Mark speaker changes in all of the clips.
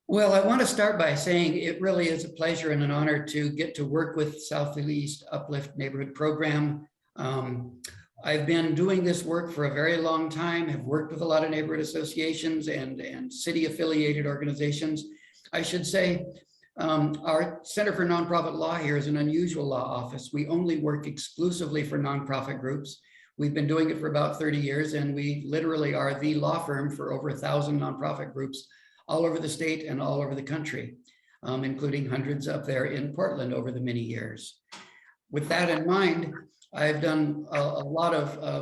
Speaker 1: Well, I want to start by saying it really is a pleasure and an honor to get to work with Southeast Uplift Neighborhood Program. I've been doing this work for a very long time, have worked with a lot of neighborhood associations and city affiliated organizations. I should say our Center for Nonprofit Law here is an unusual law office. We only work exclusively for nonprofit groups. We've been doing it for about 30 years, and we literally are the law firm for over 1,000 nonprofit groups all over the state and all over the country, including hundreds up there in Portland over the many years. With that in mind, I've done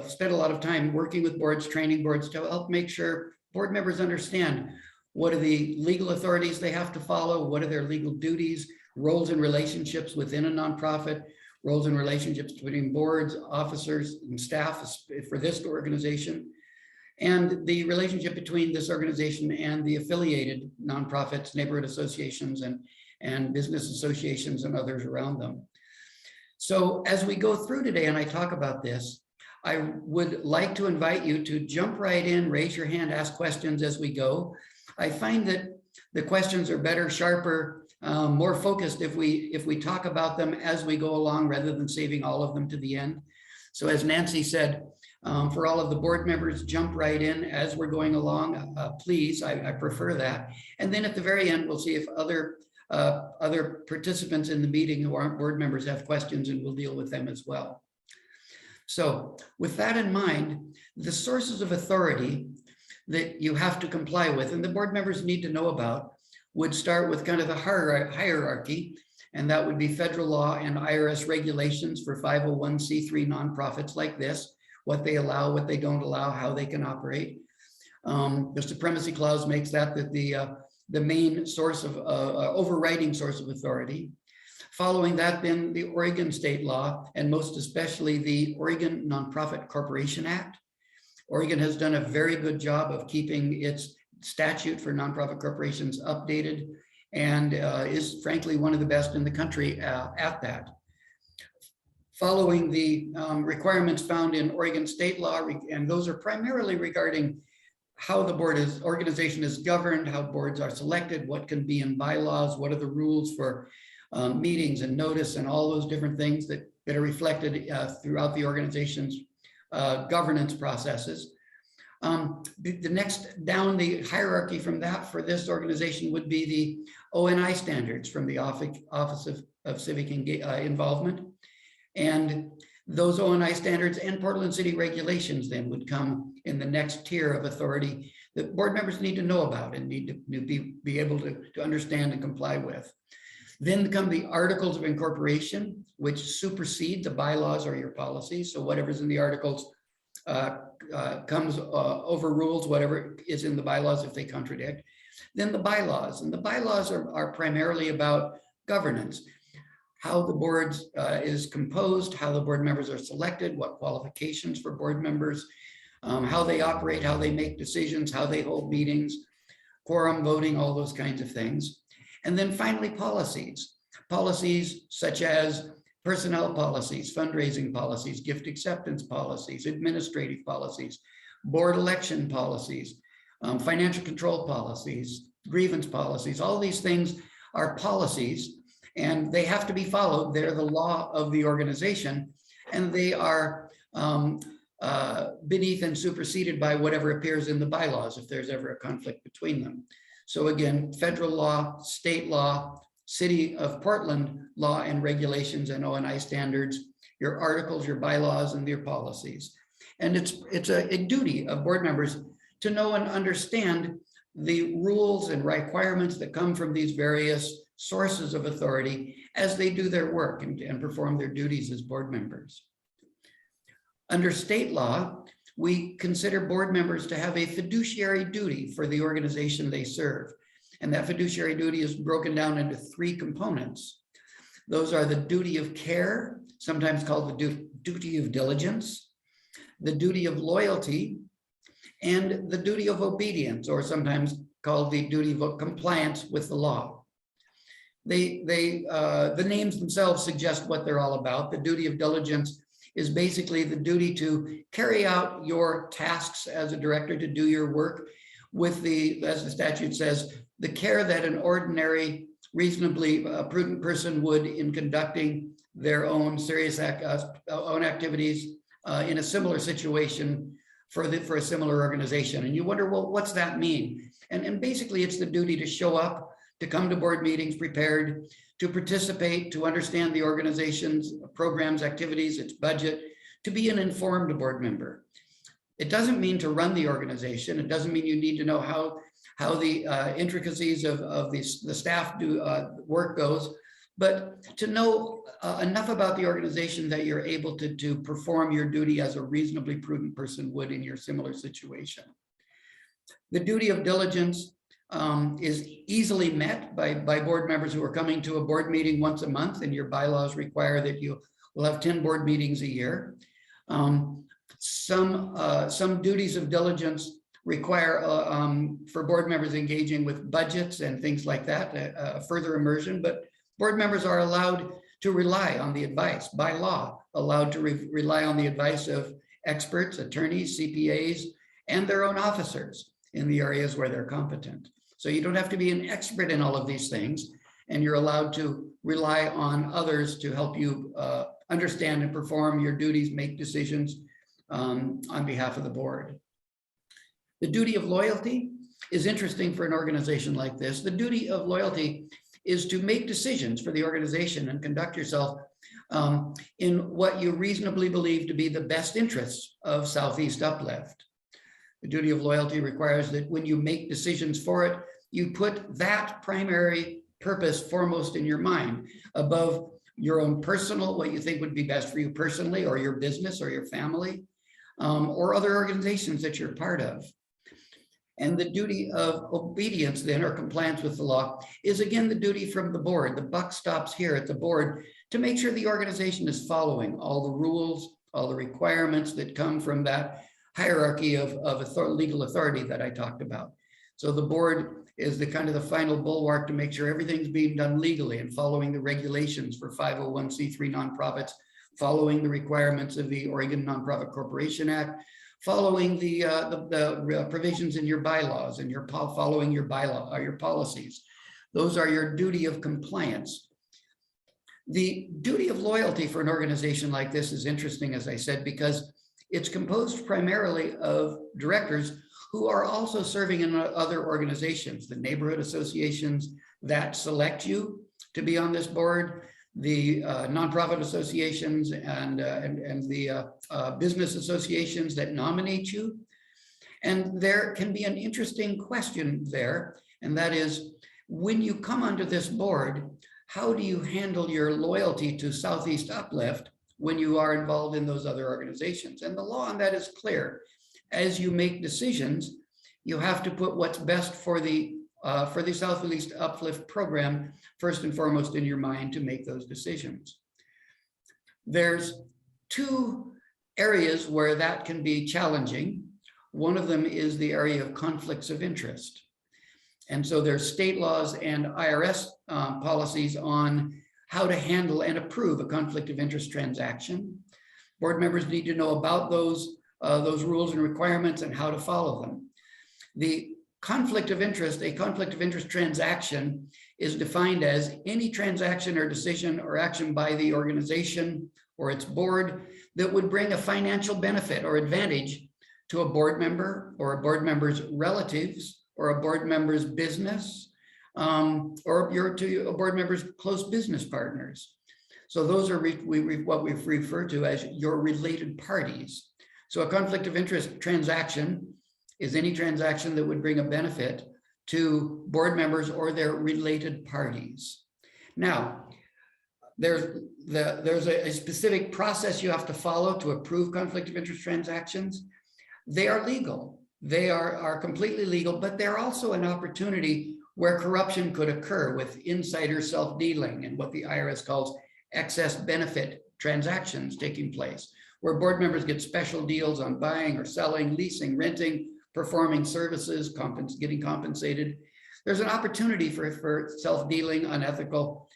Speaker 1: spent a lot of time working with boards, training boards to help make sure board members understand what are the legal authorities they have to follow, what are their legal duties, roles and relationships within a nonprofit, roles and relationships between boards, officers, and staff for this organization, and the relationship between this organization and the affiliated nonprofits, neighborhood associations, and business associations and others around them. So as we go through today and I talk about this, I would like to invite you to jump right in, raise your hand, ask questions as we go. I find that the questions are better, sharper, more focused if we talk about them as we go along rather than saving all of them to the end. So as Nancy said, for all of the board members, jump right in as we're going along, please. I prefer that. And then at the very end, we'll see if other participants in the meeting who aren't board members have questions, and we'll deal with them as well. So with that in mind, the sources of authority that you have to comply with and the board members need to know about would start with kind of the hierarchy, and that would be federal law and IRS regulations for 501c3 nonprofits like this, what they allow, what they don't allow, how they can operate. The Supremacy Clause makes that the main source of overriding source of authority. Following that, then the Oregon state law, and most especially the Oregon Nonprofit Corporation Act. Oregon has done a very good job of keeping its statute for nonprofit corporations updated, and is frankly one of the best in the country at that. Following the requirements found in Oregon state law, and those are primarily regarding how the organization is governed, how boards are selected, what can be in bylaws, what are the rules for meetings and notice, and all those different things that are reflected throughout the organization's governance processes. The next down the hierarchy from that for this organization would be the ONI standards from the Office of Civic Involvement. And those ONI standards and Portland City regulations then would come in the next tier of authority that board members need to know about and need to be able to understand and comply with. Then come the articles of incorporation, which supersede the bylaws or your policies. So whatever's in the articles overrules whatever is in the bylaws if they contradict. Then the bylaws, and the bylaws are primarily about governance, how the board is composed, how the board members are selected, what qualifications for board members, how they operate, how they make decisions, how they hold meetings, quorum voting, all those kinds of things. And then finally, policies such as personnel policies, fundraising policies, gift acceptance policies, administrative policies, board election policies, financial control policies, grievance policies. All these things are policies, and they have to be followed. They're the law of the organization, and they are beneath and superseded by whatever appears in the bylaws if there's ever a conflict between them. So again, federal law, state law, City of Portland law and regulations and ONI standards, your articles, your bylaws, and your policies. And it's a duty of board members to know and understand the rules and requirements that come from these various sources of authority as they do their work and perform their duties as board members. Under state law, we consider board members to have a fiduciary duty for the organization they serve. And that fiduciary duty is broken down into three components. Those are the duty of care, sometimes called the duty of diligence, the duty of loyalty, and the duty of obedience, or sometimes called the duty of compliance with the law. The names themselves suggest what they're all about. The duty of diligence is basically the duty to carry out your tasks as a director, to do your work with the, as the statute says, the care that an ordinary, reasonably prudent person would in conducting their own serious own activities in a similar situation for a similar organization. And you wonder, well, what's that mean? And basically it's the duty to show up, to come to board meetings prepared, to participate, to understand the organization's programs, activities, its budget, to be an informed board member. It doesn't mean to run the organization. It doesn't mean you need to know how the intricacies of the staff work goes, but to know enough about the organization that you're able to perform your duty as a reasonably prudent person would in your similar situation. The duty of diligence is easily met by board members who are coming to a board meeting once a month, and your bylaws require that you will have 10 board meetings a year. Some duties of diligence require for board members engaging with budgets and things like that, further immersion, but board members are allowed to rely on the advice, by law, allowed to rely on the advice of experts, attorneys, CPAs, and their own officers in the areas where they're competent. So you don't have to be an expert in all of these things, and you're allowed to rely on others to help you understand and perform your duties, make decisions on behalf of the board. The duty of loyalty is interesting for an organization like this. The duty of loyalty is to make decisions for the organization and conduct yourself in what you reasonably believe to be the best interests of Southeast Uplift. The duty of loyalty requires that when you make decisions for it, you put that primary purpose foremost in your mind above your own personal, what you think would be best for you personally, or your business or your family, or other organizations that you're part of. And the duty of obedience then, or compliance with the law, is again the duty from the board. The buck stops here at the board to make sure the organization is following all the rules, all the requirements that come from that hierarchy of legal authority that I talked about. So the board is the kind of the final bulwark to make sure everything's being done legally and following the regulations for 501c3 nonprofits, following the requirements of the Oregon Nonprofit Corporation Act, following the provisions in your bylaws, and following your your policies. Those are your duty of compliance. The duty of loyalty for an organization like this is interesting, as I said, because it's composed primarily of directors who are also serving in other organizations, the neighborhood associations that select you to be on this board, the nonprofit associations and the business associations that nominate you. And there can be an interesting question there, and that is, when you come onto this board, how do you handle your loyalty to Southeast Uplift when you are involved in those other organizations? And the law on that is clear. As you make decisions, you have to put what's best for the Southeast Uplift program first and foremost in your mind to make those decisions. There's two areas where that can be challenging. One of them is the area of conflicts of interest. And so there's state laws and IRS policies on how to handle and approve a conflict of interest transaction. Board members need to know about those rules and requirements and how to follow them. A conflict of interest transaction is defined as any transaction or decision or action by the organization or its board that would bring a financial benefit or advantage to a board member or a board member's relatives or a board member's business or to a board member's close business partners. So those are what we refer to as your related parties. So a conflict of interest transaction is any transaction that would bring a benefit to board members or their related parties. Now, there's a specific process you have to follow to approve conflict of interest transactions. They are legal. They are completely legal, but they're also an opportunity where corruption could occur with insider self-dealing and what the IRS calls excess benefit transactions taking place, where board members get special deals on buying or selling, leasing, renting, performing services, getting compensated. There's an opportunity for self-dealing, unethical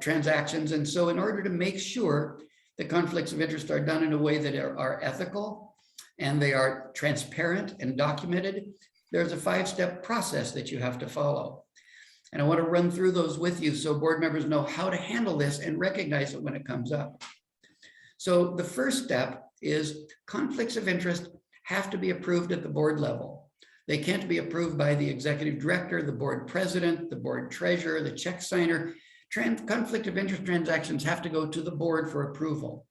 Speaker 1: transactions. And so in order to make sure the conflicts of interest are done in a way that are ethical and they are transparent and documented, there's a 5-step process that you have to follow. And I want to run through those with you so board members know how to handle this and recognize it when it comes up. So the first step is conflicts of interest have to be approved at the board level. They can't be approved by the executive director, the board president, the board treasurer, the check signer. Conflict of interest transactions have to go to the board for approval.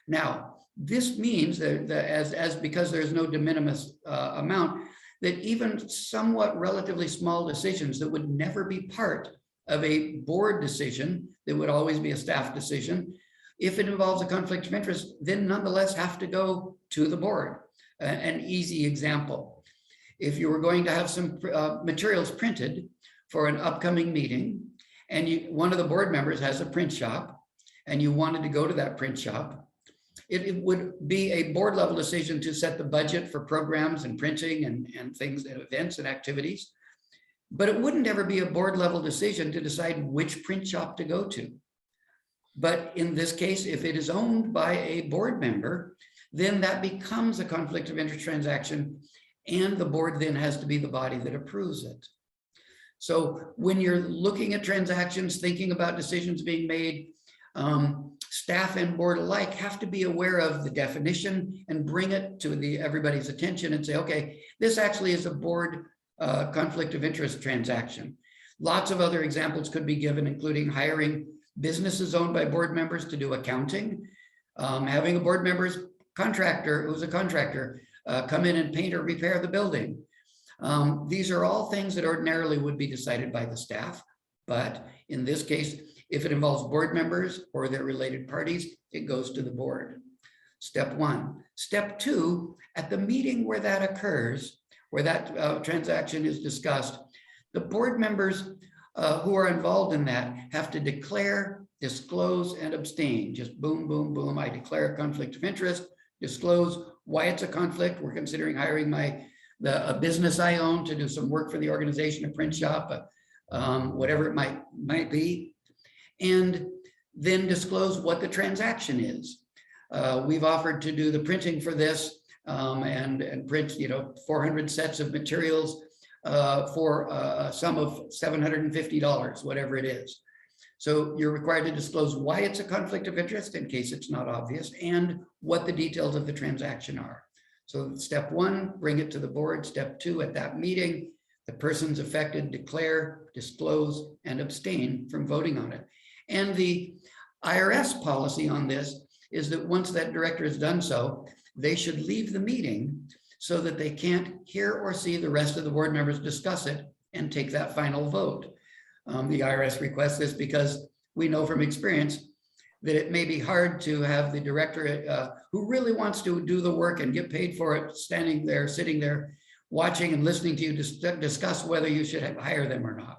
Speaker 1: Now, this means that because there's no de minimis amount, that even somewhat relatively small decisions that would never be part of a board decision, that would always be a staff decision, if it involves a conflict of interest, then nonetheless have to go to the board. An easy example. If you were going to have some materials printed for an upcoming meeting, and one of the board members has a print shop, and you wanted to go to that print shop, it would be a board level decision to set the budget for programs and printing and things and events and activities. But it wouldn't ever be a board level decision to decide which print shop to go to. But in this case, if it is owned by a board member, then that becomes a conflict of interest transaction, and the board then has to be the body that approves it. So when you're looking at transactions, thinking about decisions being made, staff and board alike have to be aware of the definition and bring it to everybody's attention and say, okay, this actually is a board conflict of interest transaction. Lots of other examples could be given, including hiring businesses owned by board members to do accounting, having a board member's contractor, who's a contractor, come in and paint or repair the building. These are all things that ordinarily would be decided by the staff, but in this case, if it involves board members or their related parties, it goes to the board. Step one. Step two, at the meeting where that occurs, where that transaction is discussed, the board members who are involved in that have to declare, disclose, and abstain. Just boom, boom, boom. I declare a conflict of interest, disclose why it's a conflict. We're considering hiring a business I own to do some work for the organization, a print shop, whatever it might be, and then disclose what the transaction is. We've offered to do the printing for this and print 400 sets of materials for a sum of $750, whatever it is. So you're required to disclose why it's a conflict of interest in case it's not obvious, and what the details of the transaction are. So step one, bring it to the board. Step two, at that meeting, the persons affected declare, disclose, and abstain from voting on it. And the IRS policy on this is that once that director has done so, they should leave the meeting so that they can't hear or see the rest of the board members discuss it and take that final vote. The IRS requests this because we know from experience that it may be hard to have the director who really wants to do the work and get paid for it, sitting there, watching and listening to you discuss whether you should hire them or not.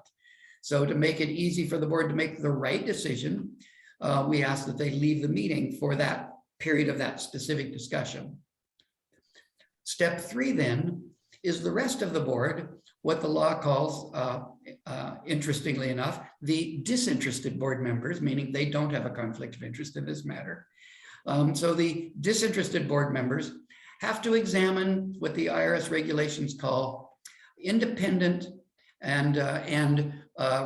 Speaker 1: So to make it easy for the board to make the right decision, we ask that they leave the meeting for that period of that specific discussion. Step three then is the rest of the board, what the law calls, interestingly enough, the disinterested board members, meaning they don't have a conflict of interest in this matter. So the disinterested board members have to examine what the IRS regulations call independent and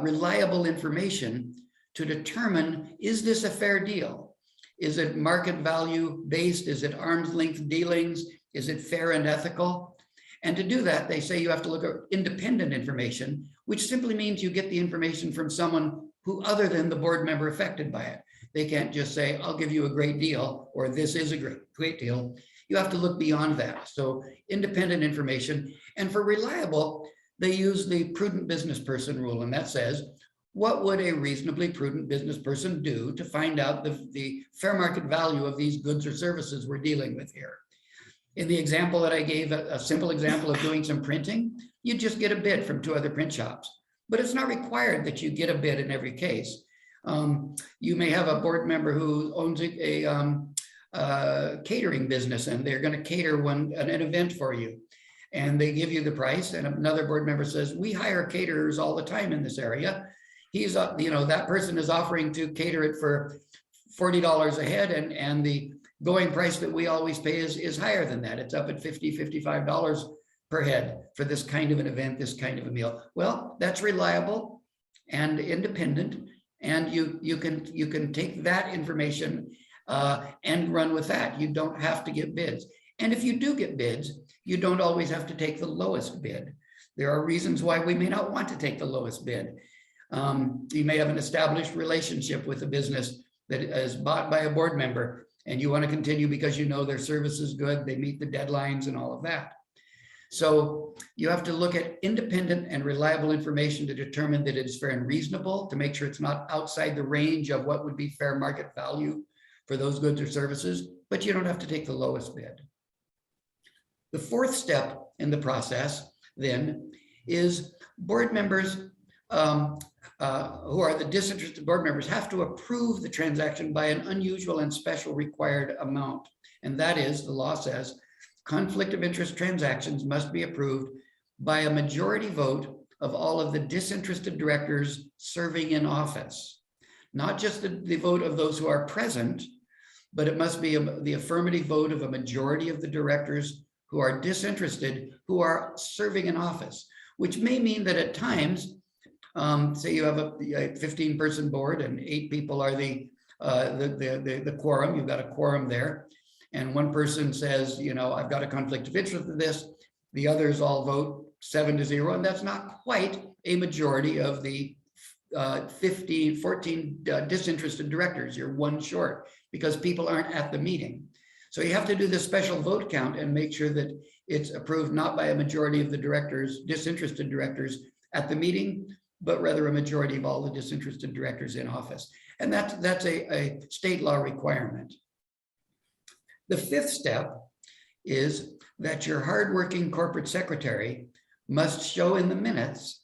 Speaker 1: reliable information to determine, is this a fair deal? Is it market value based? Is it arm's length dealings? Is it fair and ethical? And to do that, they say you have to look at independent information, which simply means you get the information from someone who other than the board member affected by it. They can't just say, I'll give you a great deal, or this is a great deal. You have to look beyond that. So independent information. And for reliable, they use the prudent business person rule. And that says, what would a reasonably prudent business person do to find out the fair market value of these goods or services we're dealing with here? In the example that I gave, a simple example of doing some printing, you just get a bid from 2 other print shops. But it's not required that you get a bid in every case. You may have a board member who owns a catering business, and they're going to cater an event for you. And they give you the price, and another board member says, we hire caterers all the time in this area. He's, that person is offering to cater it for $40 a head, and the going price that we always pay is higher than that. It's up at $50, $55 per head for this kind of an event, this kind of a meal. Well, that's reliable and independent, and you can take that information and run with that. You don't have to get bids. And if you do get bids, you don't always have to take the lowest bid. There are reasons why we may not want to take the lowest bid. You may have an established relationship with a business that is bought by a board member, and you want to continue because you know their service is good, they meet the deadlines and all of that. So you have to look at independent and reliable information to determine that it is fair and reasonable, to make sure it's not outside the range of what would be fair market value for those goods or services, but you don't have to take the lowest bid. The fourth step in the process then is board members who are the disinterested board members have to approve the transaction by an unusual and special required amount. And that is, the law says, conflict of interest transactions must be approved by a majority vote of all of the disinterested directors serving in office. Not just the vote of those who are present, but it must be the affirmative vote of a majority of the directors who are disinterested, who are serving in office, which may mean that at times, say you have a 15-person board and 8 people are the quorum, you've got a quorum there, and one person says, you know, I've got a conflict of interest in this, the others all vote 7-0, and that's not quite a majority of the 14 disinterested directors. You're one short because people aren't at the meeting. So you have to do this special vote count and make sure that it's approved not by a majority of the directors, disinterested directors at the meeting, but rather a majority of all the disinterested directors in office. And that's a state law requirement. The fifth step is that your hardworking corporate secretary must show in the minutes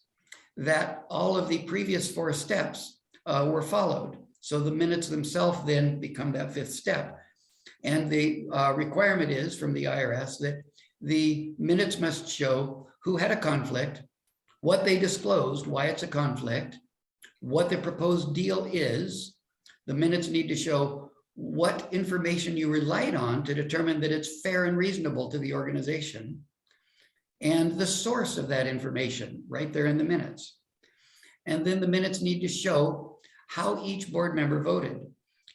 Speaker 1: that all of the previous 4 steps were followed. So the minutes themselves then become that 5th step. And the requirement is from the IRS that the minutes must show who had a conflict, what they disclosed, why it's a conflict, what the proposed deal is. The minutes need to show what information you relied on to determine that it's fair and reasonable to the organization, and the source of that information right there in the minutes. And then the minutes need to show how each board member voted.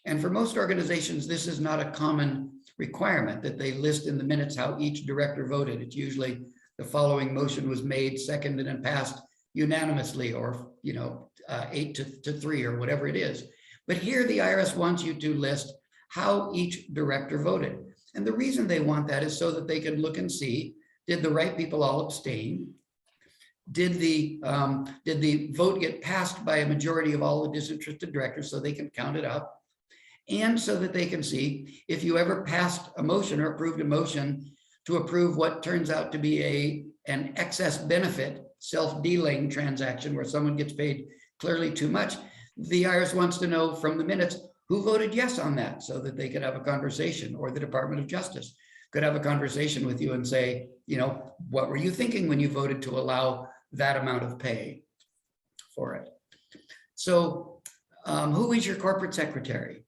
Speaker 1: And for most organizations, this is not a common requirement that they list in the minutes how each director voted. It's usually the following motion was made, seconded, and passed unanimously, or 8-3, or whatever it is. But here the IRS wants you to list how each director voted. And the reason they want that is so that they can look and see, did the right people all abstain? Did the vote get passed by a majority of all the disinterested directors so they can count it up? And so that they can see if you ever passed a motion or approved a motion to approve what turns out to be an excess benefit, self-dealing transaction where someone gets paid clearly too much. The IRS wants to know from the minutes who voted yes on that so that they could have a conversation, or the Department of Justice could have a conversation with you and say, what were you thinking when you voted to allow that amount of pay for it? So who is your corporate secretary?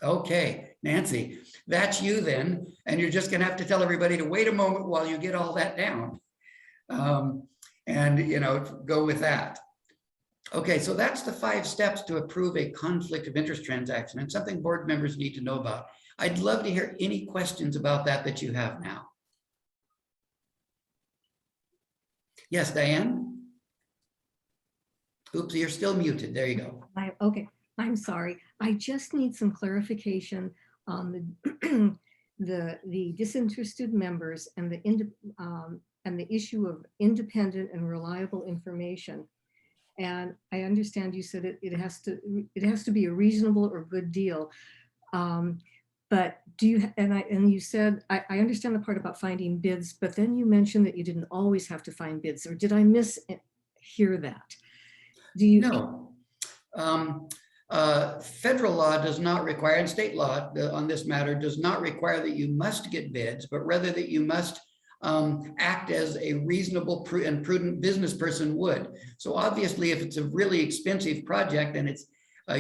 Speaker 1: Okay, Nancy, that's you then. And you're just gonna have to tell everybody to wait a moment while you get all that down. Go with that. Okay, so that's the 5 steps to approve a conflict of interest transaction, and something board members need to know about. I'd love to hear any questions about that you have now. Yes, Diane? Oops, you're still muted. There you go.
Speaker 2: Okay, I'm sorry. I just need some clarification on the disinterested members and the issue of independent and reliable information. And I understand you said it has to be a reasonable or good deal. But do you, and you said, I understand the part about finding bids, but then you mentioned that you didn't always have to find bids, or did I mishear that? Do you?
Speaker 1: No. Federal law does not require, and state law on this matter does not require that you must get bids, but rather that you must act as a reasonable and prudent business person would. So obviously, if it's a really expensive project and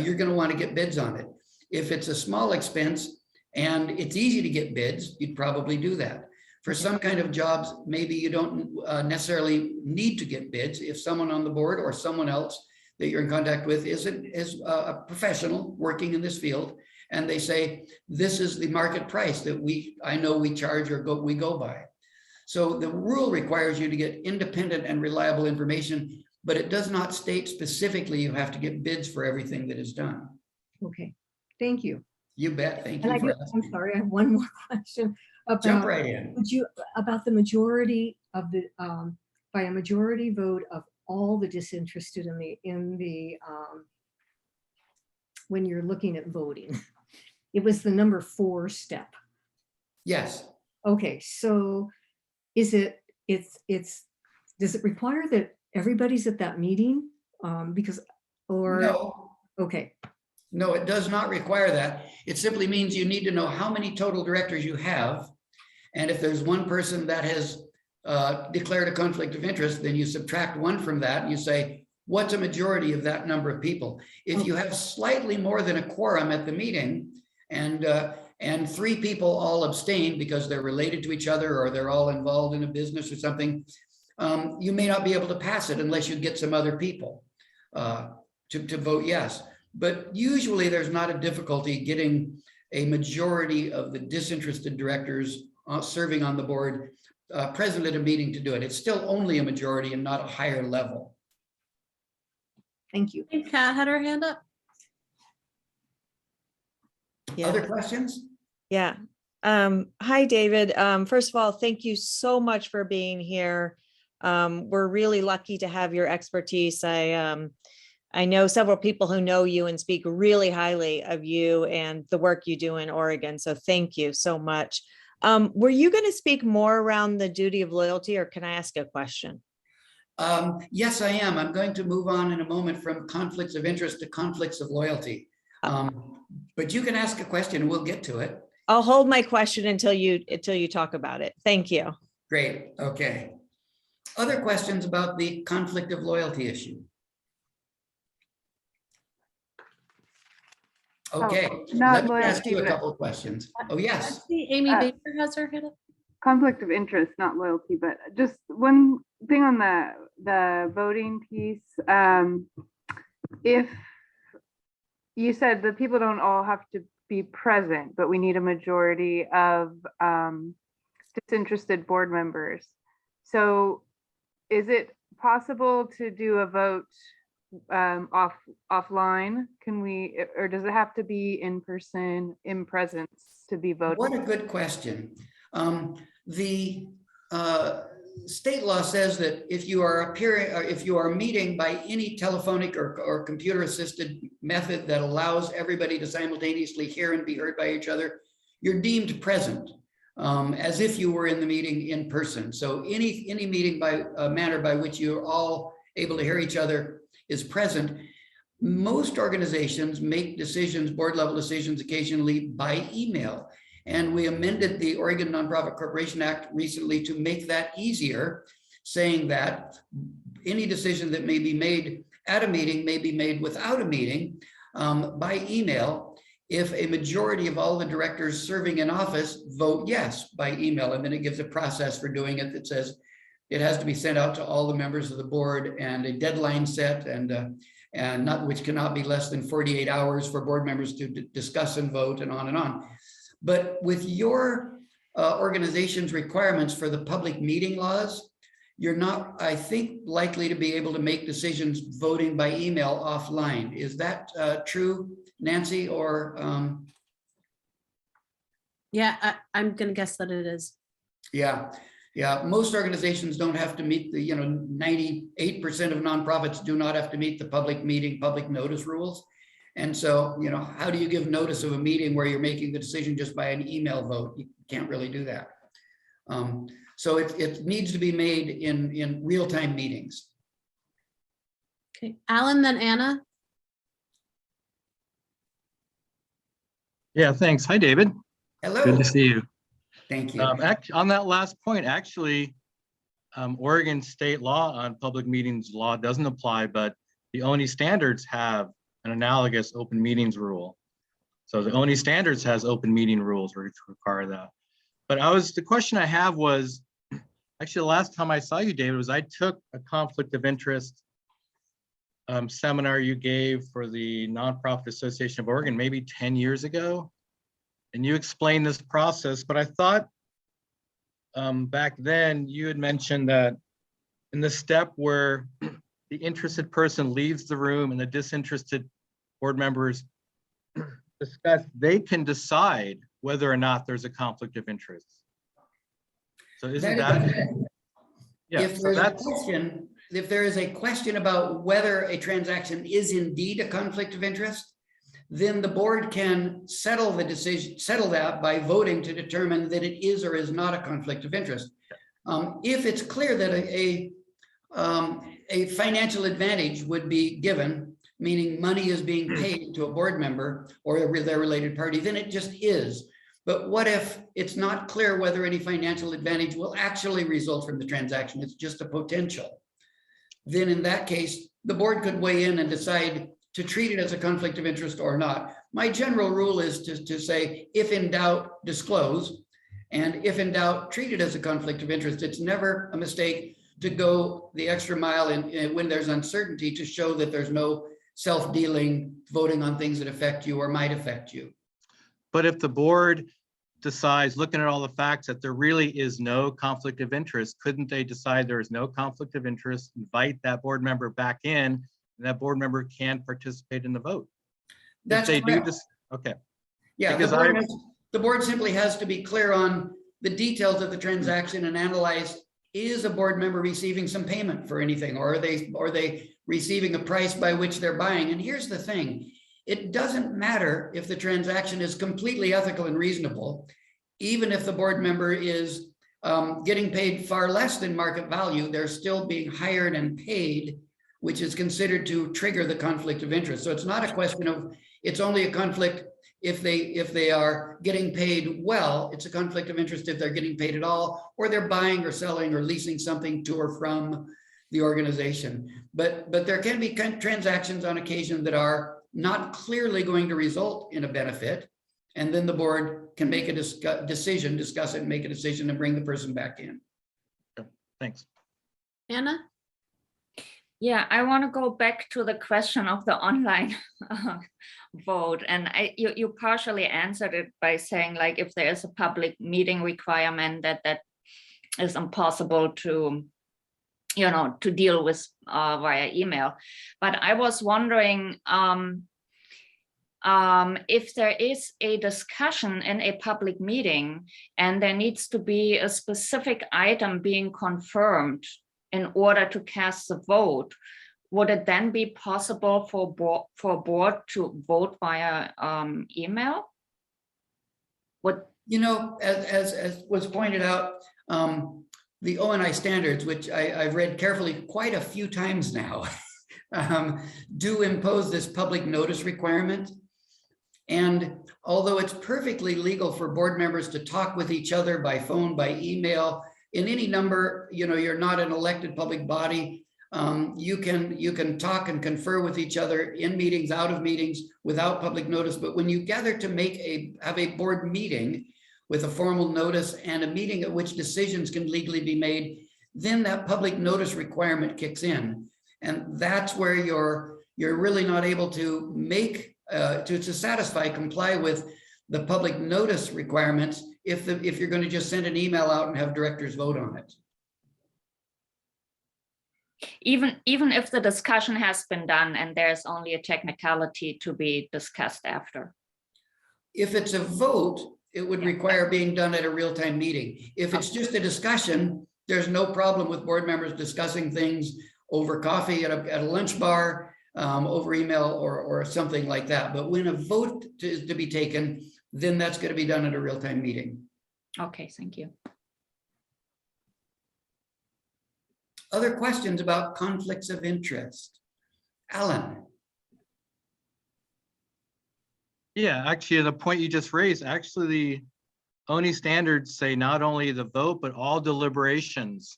Speaker 1: you're going to want to get bids on it. If it's a small expense and it's easy to get bids, you'd probably do that. For some kind of jobs, maybe you don't necessarily need to get bids. If someone on the board or someone else that you're in contact with is a professional working in this field, and they say, this is the market price that I know we charge or we go by. So the rule requires you to get independent and reliable information, but it does not state specifically you have to get bids for everything that is done.
Speaker 2: Okay, thank you.
Speaker 1: You bet. Thank
Speaker 2: And
Speaker 1: you.
Speaker 2: I'm sorry, I have one more question about,
Speaker 1: Jump right in.
Speaker 2: about the majority of the, by a majority vote of all the disinterested when you're looking at voting. It was the number 4 step.
Speaker 1: Yes.
Speaker 2: Okay, so does it require that everybody's at that meeting?
Speaker 1: No.
Speaker 2: Okay.
Speaker 1: No, it does not require that. It simply means you need to know how many total directors you have. And if there's one person that has declared a conflict of interest, then you subtract 1 from that and you say, what's a majority of that number of people? If you have slightly more than a quorum at the meeting and 3 people all abstain because they're related to each other or they're all involved in a business or something, you may not be able to pass it unless you get some other people to vote yes. But usually there's not a difficulty getting a majority of the disinterested directors serving on the board present at a meeting to do it. It's still only a majority and not a higher level.
Speaker 2: Thank you.
Speaker 3: Hey, Kat had her hand up.
Speaker 4: Yeah.
Speaker 1: Other questions?
Speaker 4: Yeah. Hi, David. First of all, thank you so much for being here. We're really lucky to have your expertise. I know several people who know you and speak really highly of you and the work you do in Oregon. So thank you so much. Were you going to speak more around the duty of loyalty, or can I ask a question?
Speaker 1: Yes, I am. I'm going to move on in a moment from conflicts of interest to conflicts of loyalty. But you can ask a question and we'll get to it.
Speaker 4: I'll hold my question until you talk about it. Thank you.
Speaker 1: Great. Okay. Other questions about the conflict of loyalty issue? Okay, let me ask you a couple of questions. Oh, yes.
Speaker 3: I see Amy Baker has her hand up.
Speaker 5: Conflict of interest, not loyalty, but just one thing on the voting piece. If you said that people don't all have to be present, but we need a majority of disinterested board members. So is it possible to do a vote offline? Can we, or does it have to be in person, in presence to be voted?
Speaker 1: What a good question. The state law says that if you are appearing, or if you are meeting by any telephonic or computer assisted method that allows everybody to simultaneously hear and be heard by each other, you're deemed present, as if you were in the meeting in person. So any meeting by a manner by which you're all able to hear each other is present. Most organizations make decisions, board level decisions, occasionally by email. And we amended the Oregon Nonprofit Corporation Act recently to make that easier, saying that any decision that may be made at a meeting may be made without a meeting by email if a majority of all the directors serving in office vote yes by email. And then it gives a process for doing it that says it has to be sent out to all the members of the board and a deadline set, and not, which cannot be less than 48 hours for board members to discuss and vote, and on and on. But with your organization's requirements for the public meeting laws, you're not, I think, likely to be able to make decisions voting by email offline. Is that true, Nancy, or?
Speaker 3: Yeah, I'm gonna guess that it is.
Speaker 1: Yeah. Yeah, most organizations don't have to meet the, 98% of nonprofits do not have to meet the public meeting, public notice rules. And so, how do you give notice of a meeting where you're making the decision just by an email vote? You can't really do that. So it needs to be made in real-time meetings.
Speaker 3: Okay, Alan, then Anna.
Speaker 6: Yeah, thanks. Hi, David.
Speaker 1: Hello.
Speaker 6: Good to see you.
Speaker 1: Thank you.
Speaker 6: On that last point, actually, Oregon state law on public meetings law doesn't apply, but the ONI standards have an analogous open meetings rule. So the ONI standards has open meeting rules which require that. But the question I have was, actually, the last time I saw you, David, was I took a conflict of interest seminar you gave for the Nonprofit Association of Oregon, maybe 10 years ago. And you explained this process, but I thought back then you had mentioned that in the step where the interested person leaves the room and the disinterested board members discuss, they can decide whether or not there's a conflict of interest. So isn't that? Yeah,
Speaker 1: If
Speaker 6: so
Speaker 1: there's a
Speaker 6: that's,
Speaker 1: question, if there is a question about whether a transaction is indeed a conflict of interest, then the board can settle that by voting to determine that it is or is not a conflict of interest. If it's clear that a financial advantage would be given, meaning money is being paid to a board member or their related party, then it just is. But what if it's not clear whether any financial advantage will actually result from the transaction? It's just a potential. Then in that case, the board could weigh in and decide to treat it as a conflict of interest or not. My general rule is to say, if in doubt, disclose. And if in doubt, treat it as a conflict of interest. It's never a mistake to go the extra mile when there's uncertainty to show that there's no self-dealing, voting on things that affect you or might affect you.
Speaker 6: but if the board decides, looking at all the facts, that there really is no conflict of interest, couldn't they decide there is no conflict of interest, invite that board member back in, and that board member can participate in the vote?
Speaker 1: That's
Speaker 6: If they
Speaker 1: correct.
Speaker 6: do this, okay.
Speaker 1: Yeah,
Speaker 6: Because
Speaker 1: the board simply has to be clear on the details of the transaction and analyze, is a board member receiving some payment for anything, or are they receiving a price by which they're buying? And here's the thing, it doesn't matter if the transaction is completely ethical and reasonable, even if the board member is getting paid far less than market value, they're still being hired and paid, which is considered to trigger the conflict of interest. So it's not a question of, it's only a conflict if they are getting paid well. It's a conflict of interest if they're getting paid at all, or they're buying or selling or leasing something to or from the organization. But there can be transactions on occasion that are not clearly going to result in a benefit, and then the board can make a decision, discuss it, and make a decision, and bring the person back in.
Speaker 6: Thanks.
Speaker 3: Anna?
Speaker 7: Yeah, I want to go back to the question of the online vote. And you partially answered it by saying, like, if there is a public meeting requirement, that is impossible to, to deal with via email. But I was wondering if there is a discussion in a public meeting and there needs to be a specific item being confirmed in order to cast the vote, would it then be possible for board to vote via email?
Speaker 1: As was pointed out, the ONI standards, which I've read carefully quite a few times now, do impose this public notice requirement. And although it's perfectly legal for board members to talk with each other by phone, by email, in any number, you're not an elected public body. You can talk and confer with each other in meetings, out of meetings, without public notice. But when you gather to have a board meeting with a formal notice and a meeting at which decisions can legally be made, then that public notice requirement kicks in. And that's where you're really not able to make, to comply with the public notice requirements if you're going to just send an email out and have directors vote on it.
Speaker 7: Even if the discussion has been done and there's only a technicality to be discussed after.
Speaker 1: If it's a vote, it would require being done at a real-time meeting. If it's just a discussion, there's no problem with board members discussing things over coffee at a lunch bar, over email or something like that. But when a vote is to be taken, then that's going to be done at a real-time meeting.
Speaker 7: Okay, thank you.
Speaker 1: Other questions about conflicts of interest? Alan?
Speaker 6: Yeah, actually, the point you just raised, actually, the ONI standards say not only the vote, but all deliberations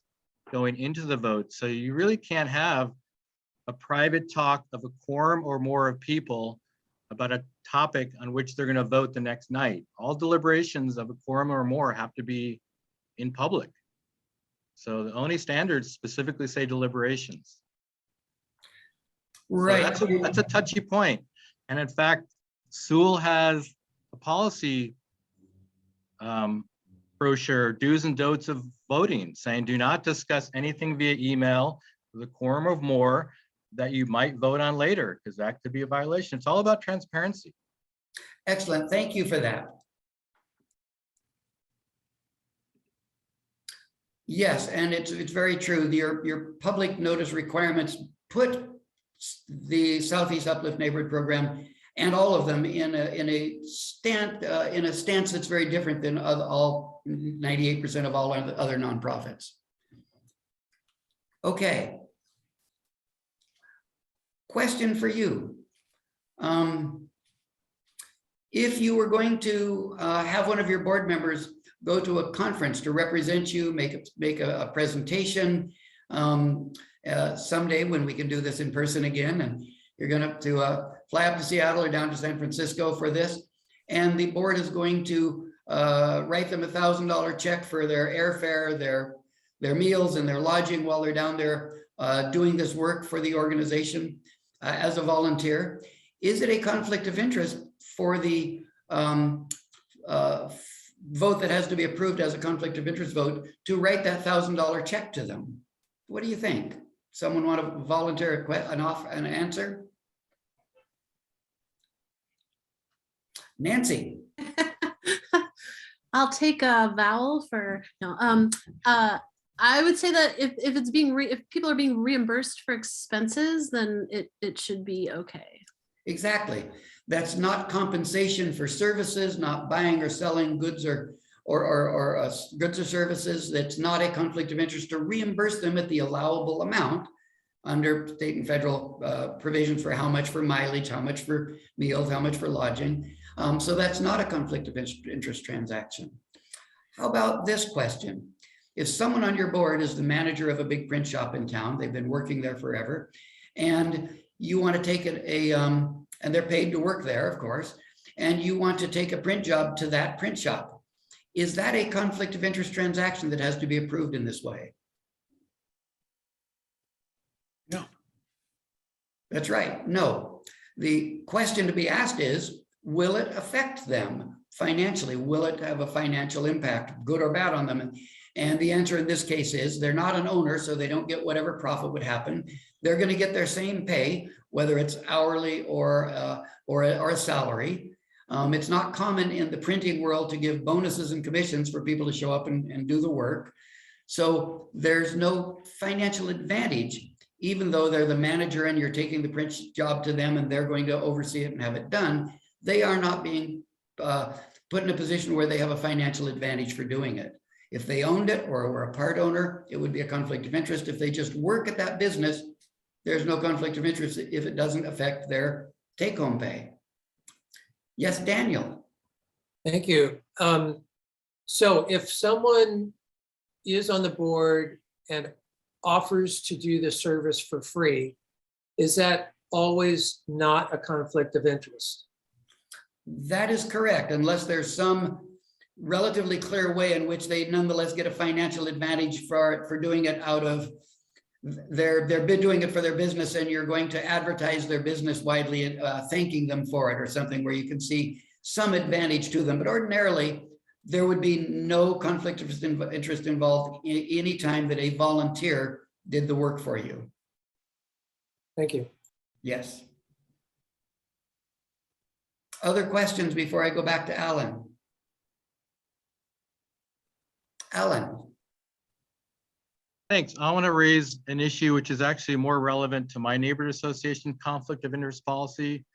Speaker 6: going into the vote. So you really can't have a private talk of a quorum or more of people about a topic on which they're going to vote the next night. All deliberations of a quorum or more have to be in public. So the only standards specifically say deliberations. So
Speaker 1: Right.
Speaker 6: that's a touchy point. And in fact, Sewell has a policy brochure, do's and don'ts of voting, saying do not discuss anything via email with a quorum of more that you might vote on later, because that could be a violation. It's all about transparency.
Speaker 1: Excellent. Thank you for that. Yes, and it's very true. Your public notice requirements put the Southeast Uplift Neighborhood Program and all of them in a stance that's very different than all 98% of all other nonprofits. Okay. Question for you. If you were going to have one of your board members go to a conference to represent you, make a presentation someday when we can do this in person again, and you're going to fly up to Seattle or down to San Francisco for this, and the board is going to write them $1,000 check for their airfare, their meals, and their lodging while they're down there doing this work for the organization as a volunteer. Is it a conflict of interest for the vote that has to be approved as a conflict of interest vote to write that $1,000 check to them? What do you think? Someone want to volunteer an answer? Nancy.
Speaker 3: I'll take a vowel for no. I would say that if it's being if people are being reimbursed for expenses, then it should be okay.
Speaker 1: Exactly. That's not compensation for services, not buying or selling goods or goods or services. That's not a conflict of interest to reimburse them at the allowable amount under state and federal provisions for how much for mileage, how much for meals, how much for lodging. So that's not a conflict of interest transaction. How about this question? If someone on your board is the manager of a big print shop in town, they've been working there forever, and you want to take and they're paid to work there, of course, and you want to take a print job to that print shop, is that a conflict of interest transaction that has to be approved in this way?
Speaker 6: No.
Speaker 1: That's right, no. The question to be asked is, will it affect them financially? Will it have a financial impact, good or bad, on them? And the answer in this case is they're not an owner, so they don't get whatever profit would happen. They're going to get their same pay, whether it's hourly or a salary. It's not common in the printing world to give bonuses and commissions for people to show up and do the work. So there's no financial advantage, even though they're the manager and you're taking the print job to them and they're going to oversee it and have it done. They are not being put in a position where they have a financial advantage for doing it. If they owned it or were a part owner, it would be a conflict of interest. If they just work at that business, there's no conflict of interest if it doesn't affect their take-home pay. Yes, Daniel.
Speaker 8: Thank you. So if someone is on the board and offers to do the service for free, is that always not a conflict of interest?
Speaker 1: That is correct, unless there's some relatively clear way in which they nonetheless get a financial advantage for doing it out of they're doing it for their business, and you're going to advertise their business widely, thanking them for it or something where you can see some advantage to them. But ordinarily, there would be no conflict of interest involved any time that a volunteer did the work for you.
Speaker 8: Thank you.
Speaker 1: Yes. Other questions before I go back to Alan? Alan.
Speaker 6: Thanks. I want to raise an issue which is actually more relevant to my neighborhood association conflict of interest policy,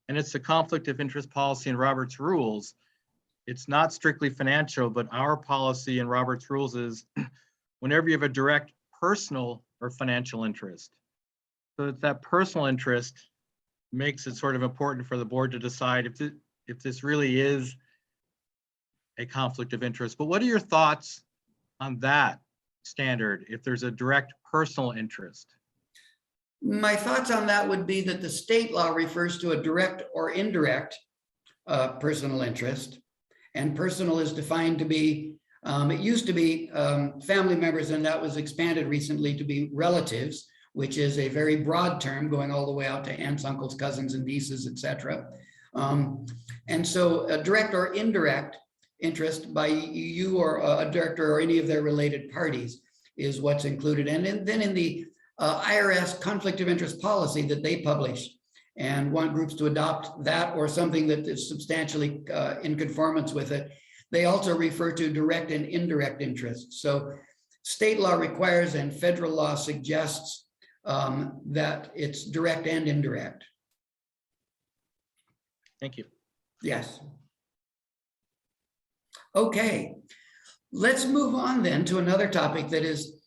Speaker 6: and it's the conflict of interest policy in Robert's rules. It's not strictly financial, but our policy in Robert's rules is whenever you have a direct personal or financial interest. So it's that personal interest makes it sort of important for the board to decide if this really is a conflict of interest. But what are your thoughts on that standard if there's a direct personal interest?
Speaker 1: My thoughts on that would be that the state law refers to a direct or indirect personal interest. And personal is defined to be, it used to be family members, and that was expanded recently to be relatives, which is a very broad term going all the way out to aunts, uncles, cousins, and nieces, etc. And so a direct or indirect interest by you or a director or any of their related parties is what's included. And then in the IRS conflict of interest policy that they publish and want groups to adopt that or something that is substantially in conformance with it, they also refer to direct and indirect interests. So state law requires and federal law suggests that it's direct and indirect.
Speaker 6: Thank you.
Speaker 1: Yes. Okay, let's move on then to another topic that is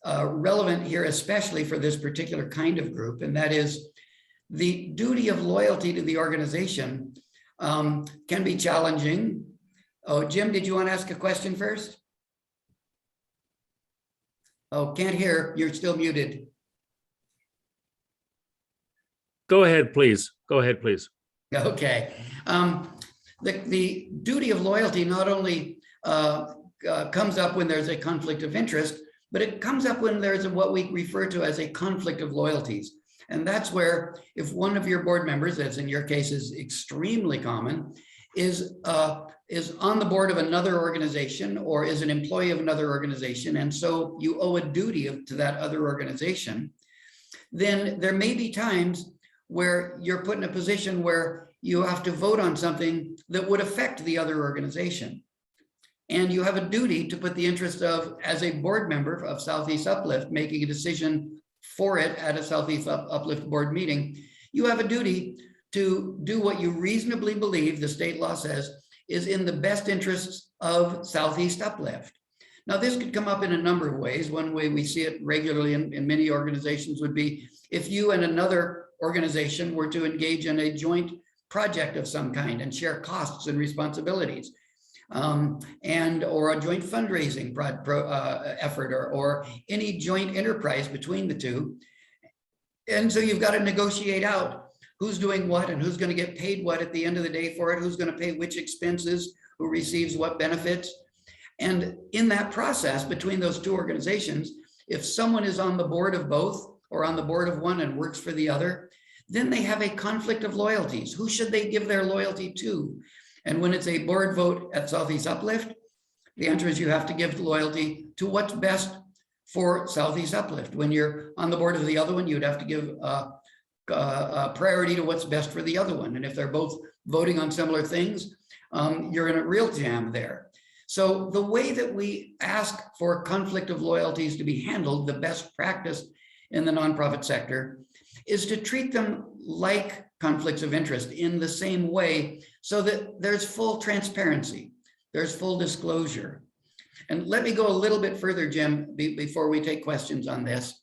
Speaker 1: relevant here, especially for this particular kind of group, and that is the duty of loyalty to the organization can be challenging. Oh, Jim, did you want to ask a question first? Oh, can't hear. You're still muted.
Speaker 9: Go ahead, please. Go ahead, please.
Speaker 1: Okay. The duty of loyalty not only comes up when there's a conflict of interest, but it comes up when there's what we refer to as a conflict of loyalties. And that's where if one of your board members, as in your case is extremely common, is on the board of another organization or is an employee of another organization, and so you owe a duty to that other organization, then there may be times where you're put in a position where you have to vote on something that would affect the other organization. And you have a duty to put the interest of, as a board member of Southeast Uplift, making a decision for it at a Southeast Uplift board meeting, you have a duty to do what you reasonably believe, the state law says, is in the best interests of Southeast Uplift. Now, this could come up in a number of ways. One way we see it regularly in many organizations would be if you and another organization were to engage in a joint project of some kind and share costs and responsibilities, or a joint fundraising effort, or any joint enterprise between the two. And so you've got to negotiate out who's doing what and who's going to get paid what at the end of the day for it, who's going to pay which expenses, who receives what benefits. And in that process between those two organizations, if someone is on the board of both or on the board of one and works for the other, then they have a conflict of loyalties. Who should they give their loyalty to? And when it's a board vote at Southeast Uplift, the answer is you have to give loyalty to what's best for Southeast Uplift. When you're on the board of the other one, you'd have to give priority to what's best for the other one. And if they're both voting on similar things, you're in a real jam there. So the way that we ask for conflict of loyalties to be handled, the best practice in the nonprofit sector, is to treat them like conflicts of interest in the same way so that there's full transparency, there's full disclosure. And let me go a little bit further, Jim, before we take questions on this.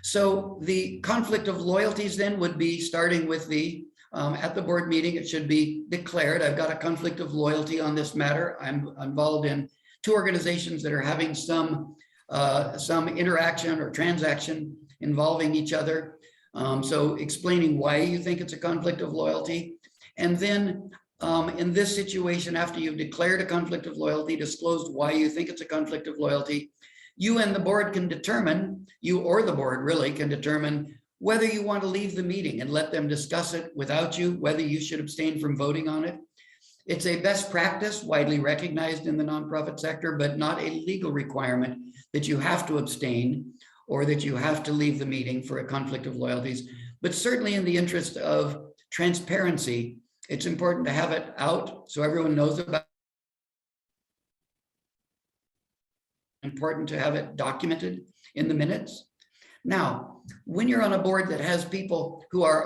Speaker 1: So the conflict of loyalties then would be starting with the, at the board meeting, it should be declared, I've got a conflict of loyalty on this matter. I'm involved in two organizations that are having some interaction or transaction involving each other. So explaining why you think it's a conflict of loyalty. And then in this situation, after you've declared a conflict of loyalty, disclosed why you think it's a conflict of loyalty, you and the board can determine, you or the board really can determine whether you want to leave the meeting and let them discuss it without you, whether you should abstain from voting on it. It's a best practice widely recognized in the nonprofit sector, but not a legal requirement that you have to abstain or that you have to leave the meeting for a conflict of loyalties. But certainly in the interest of transparency, it's important to have it out so everyone knows about it. Important to have it documented in the minutes. Now, when you're on a board that has people who are,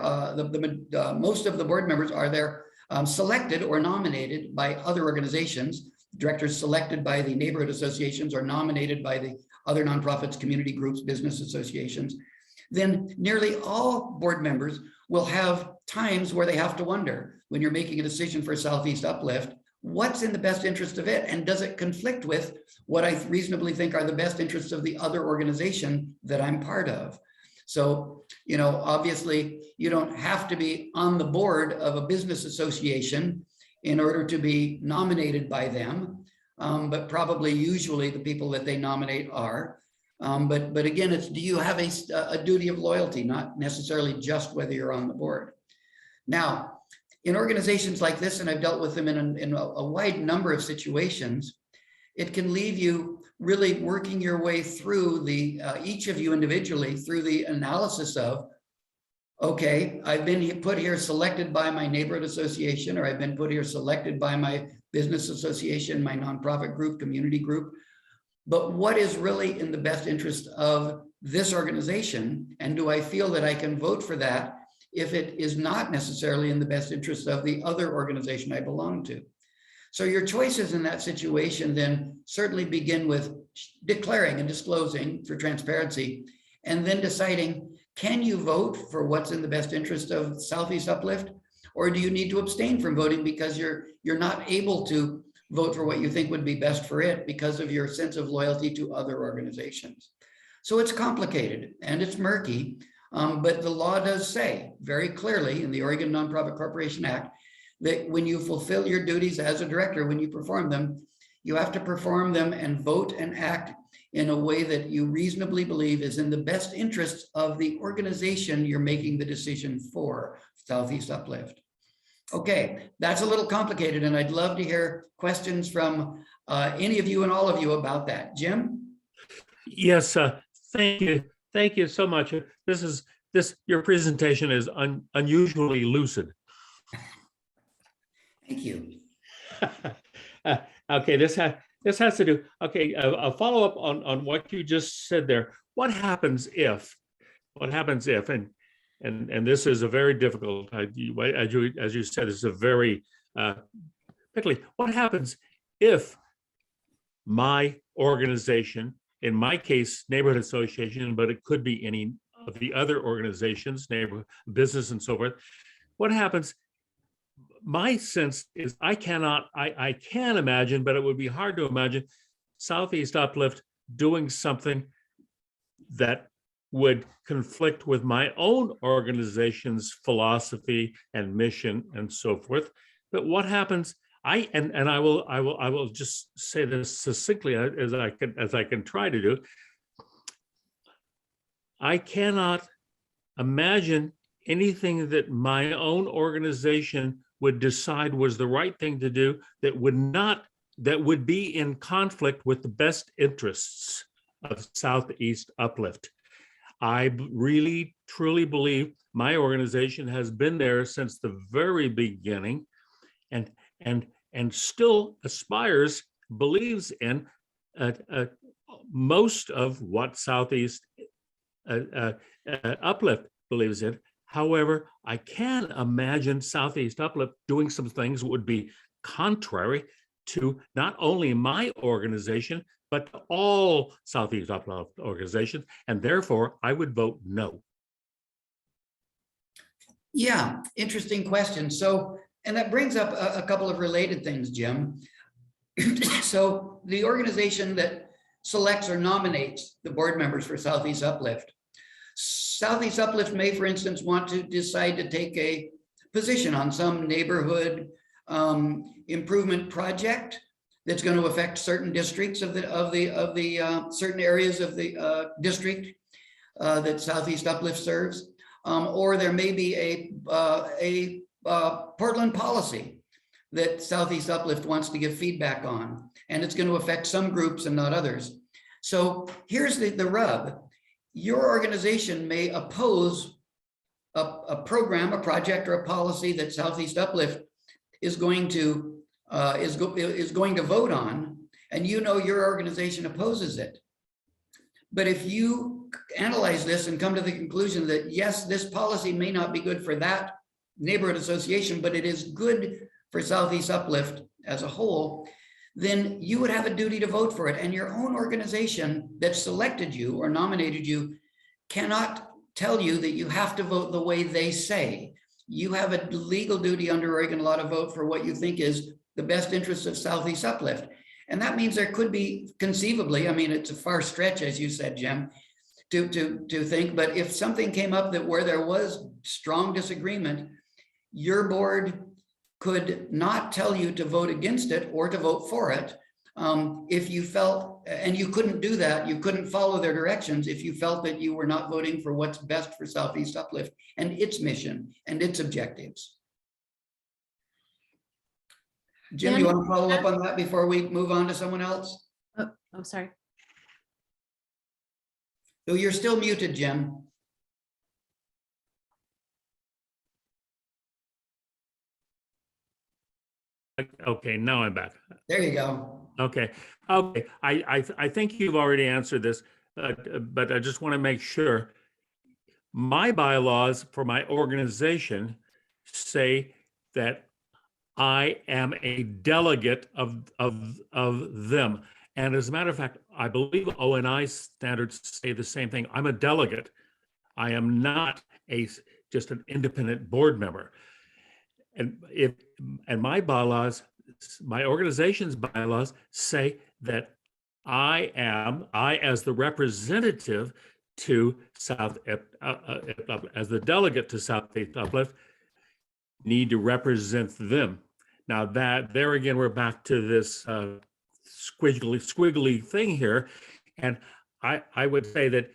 Speaker 1: most of the board members are there selected or nominated by other organizations, directors selected by the neighborhood associations or nominated by the other nonprofits, community groups, business associations, then nearly all board members will have times where they have to wonder, when you're making a decision for Southeast Uplift, what's in the best interest of it? And does it conflict with what I reasonably think are the best interests of the other organization that I'm part of? So, you know, obviously you don't have to be on the board of a business association in order to be nominated by them. But probably usually the people that they nominate are. But again, it's, do you have a duty of loyalty, not necessarily just whether you're on the board. Now, in organizations like this, and I've dealt with them in a wide number of situations, it can leave you really working your way through the, each of you individually through the analysis of, okay, I've been put here selected by my neighborhood association, or I've been put here selected by my business association, my nonprofit group, community group. But what is really in the best interest of this organization? And do I feel that I can vote for that if it is not necessarily in the best interest of the other organization I belong to? So your choices in that situation then certainly begin with declaring and disclosing for transparency, and then deciding, can you vote for what's in the best interest of Southeast Uplift? Or do you need to abstain from voting because you're not able to vote for what you think would be best for it because of your sense of loyalty to other organizations? So it's complicated and it's murky, but the law does say very clearly in the Oregon Nonprofit Corporation Act that when you fulfill your duties as a director, when you perform them, you have to perform them and vote and act in a way that you reasonably believe is in the best interest of the organization you're making the decision for, Southeast Uplift. Okay, that's a little complicated, and I'd love to hear questions from any of you and all of you about that. Jim?
Speaker 9: Yes, thank you. Thank you so much. Your presentation is unusually lucid.
Speaker 1: Thank you.
Speaker 9: Okay, this has to do, okay, a follow-up on what you just said there. What happens if, and this is a very difficult, as you said, it's a very, particularly, what happens if my organization, in my case, neighborhood association, but it could be any of the other organizations, neighborhood, business and so forth, what happens? My sense is I can imagine, but it would be hard to imagine Southeast Uplift doing something that would conflict with my own organization's philosophy and mission and so forth. But what happens? I will just say this succinctly as I can try to do. I cannot imagine anything that my own organization would decide was the right thing to do that would be in conflict with the best interests of Southeast Uplift. I really truly believe my organization has been there since the very beginning, and still aspires, believes in most of what Southeast Uplift believes in. However, I can imagine Southeast Uplift doing some things that would be contrary to not only my organization, but to all Southeast Uplift organizations, and therefore I would vote no.
Speaker 1: Yeah, interesting question. So, and that brings up a couple of related things, Jim. So the organization that selects or nominates the board members for Southeast Uplift, Southeast Uplift may, for instance, want to decide to take a position on some neighborhood improvement project that's going to affect certain districts of the certain areas of the district that Southeast Uplift serves, or there may be a Portland policy that Southeast Uplift wants to give feedback on, and it's going to affect some groups and not others. So here's the rub. Your organization may oppose a program, a project, or a policy that Southeast Uplift is going to vote on, and you know your organization opposes it. But if you analyze this and come to the conclusion that yes, this policy may not be good for that neighborhood association, but it is good for Southeast Uplift as a whole, then you would have a duty to vote for it. And your own organization that selected you or nominated you cannot tell you that you have to vote the way they say. You have a legal duty under Oregon law to vote for what you think is the best interests of Southeast Uplift. And that means there could be conceivably, I mean, it's a far stretch, as you said, Jim, to think, but if something came up that where there was strong disagreement, your board could not tell you to vote against it or to vote for it. If you felt, and you couldn't do that, you couldn't follow their directions if you felt that you were not voting for what's best for Southeast Uplift and its mission and its objectives. Jim, you want to follow up on that before we move on to someone else?
Speaker 3: Oh, sorry.
Speaker 1: So you're still muted, Jim.
Speaker 9: Okay, now I'm back.
Speaker 1: There you go.
Speaker 9: Okay, okay. I think you've already answered this, but I just want to make sure. My bylaws for my organization say that I am a delegate of them. And as a matter of fact, I believe ONI standards say the same thing. I'm a delegate. I am not just an independent board member. And my bylaws, my organization's bylaws say that I as the representative to as the delegate to Southeast Uplift, need to represent them. Now that there again, we're back to this squiggly thing here, and I would say that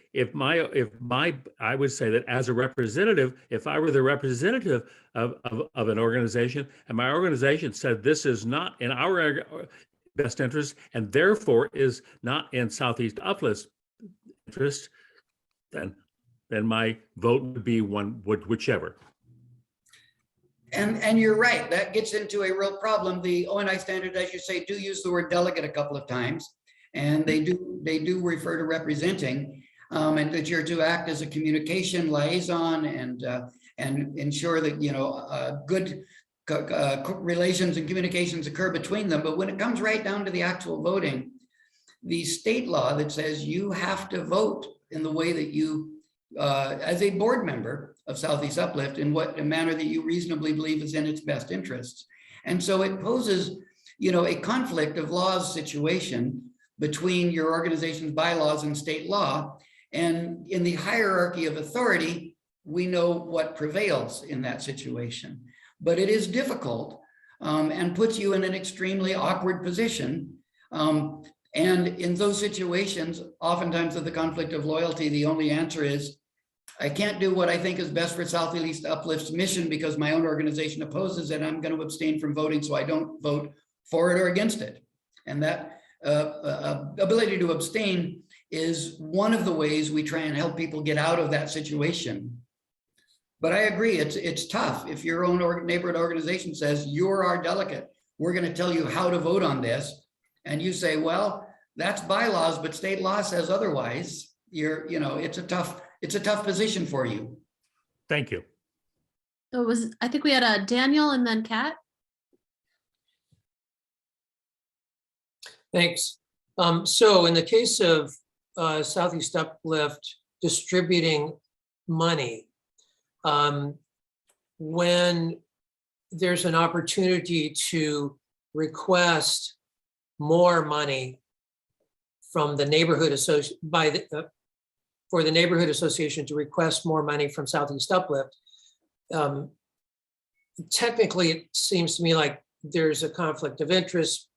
Speaker 9: I would say that as a representative, if I were the representative of an organization, and my organization said this is not in our best interest, and therefore is not in Southeast Uplift's interest, then my vote would be whichever.
Speaker 1: And you're right, that gets into a real problem. The ONI standards, as you say, do use the word delegate a couple of times, and they do refer to representing, and that you're to act as a communication liaison and ensure that good relations and communications occur between them. But when it comes right down to the actual voting, the state law that says you have to vote in the way that you, as a board member of Southeast Uplift, in a manner that you reasonably believe is in its best interests. And so it poses, a conflict of laws situation between your organization's bylaws and state law. And in the hierarchy of authority, we know what prevails in that situation. But it is difficult and puts you in an extremely awkward position. And in those situations, oftentimes of the conflict of loyalty, the only answer is, I can't do what I think is best for Southeast Uplift's mission because my own organization opposes it. I'm going to abstain from voting, so I don't vote for it or against it. And that ability to abstain is one of the ways we try and help people get out of that situation. But I agree, it's tough. If your own neighborhood organization says, you're our delegate, we're going to tell you how to vote on this. And you say, well, that's bylaws, but state law says otherwise. It's a tough position for you.
Speaker 9: Thank you.
Speaker 3: So I think we had Daniel and then Kat.
Speaker 8: Thanks. So in the case of Southeast Uplift distributing money, when there's an opportunity to request more money from the neighborhood association for the neighborhood association to request more money from Southeast Uplift, technically it seems to me like there's a conflict of interest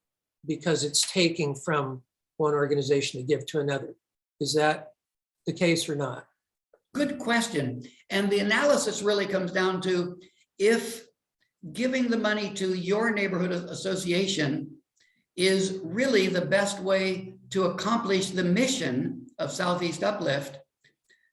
Speaker 8: because it's taking from one organization to give to another. Is that the case or not?
Speaker 1: Good question. And the analysis really comes down to if giving the money to your neighborhood association is really the best way to accomplish the mission of Southeast Uplift,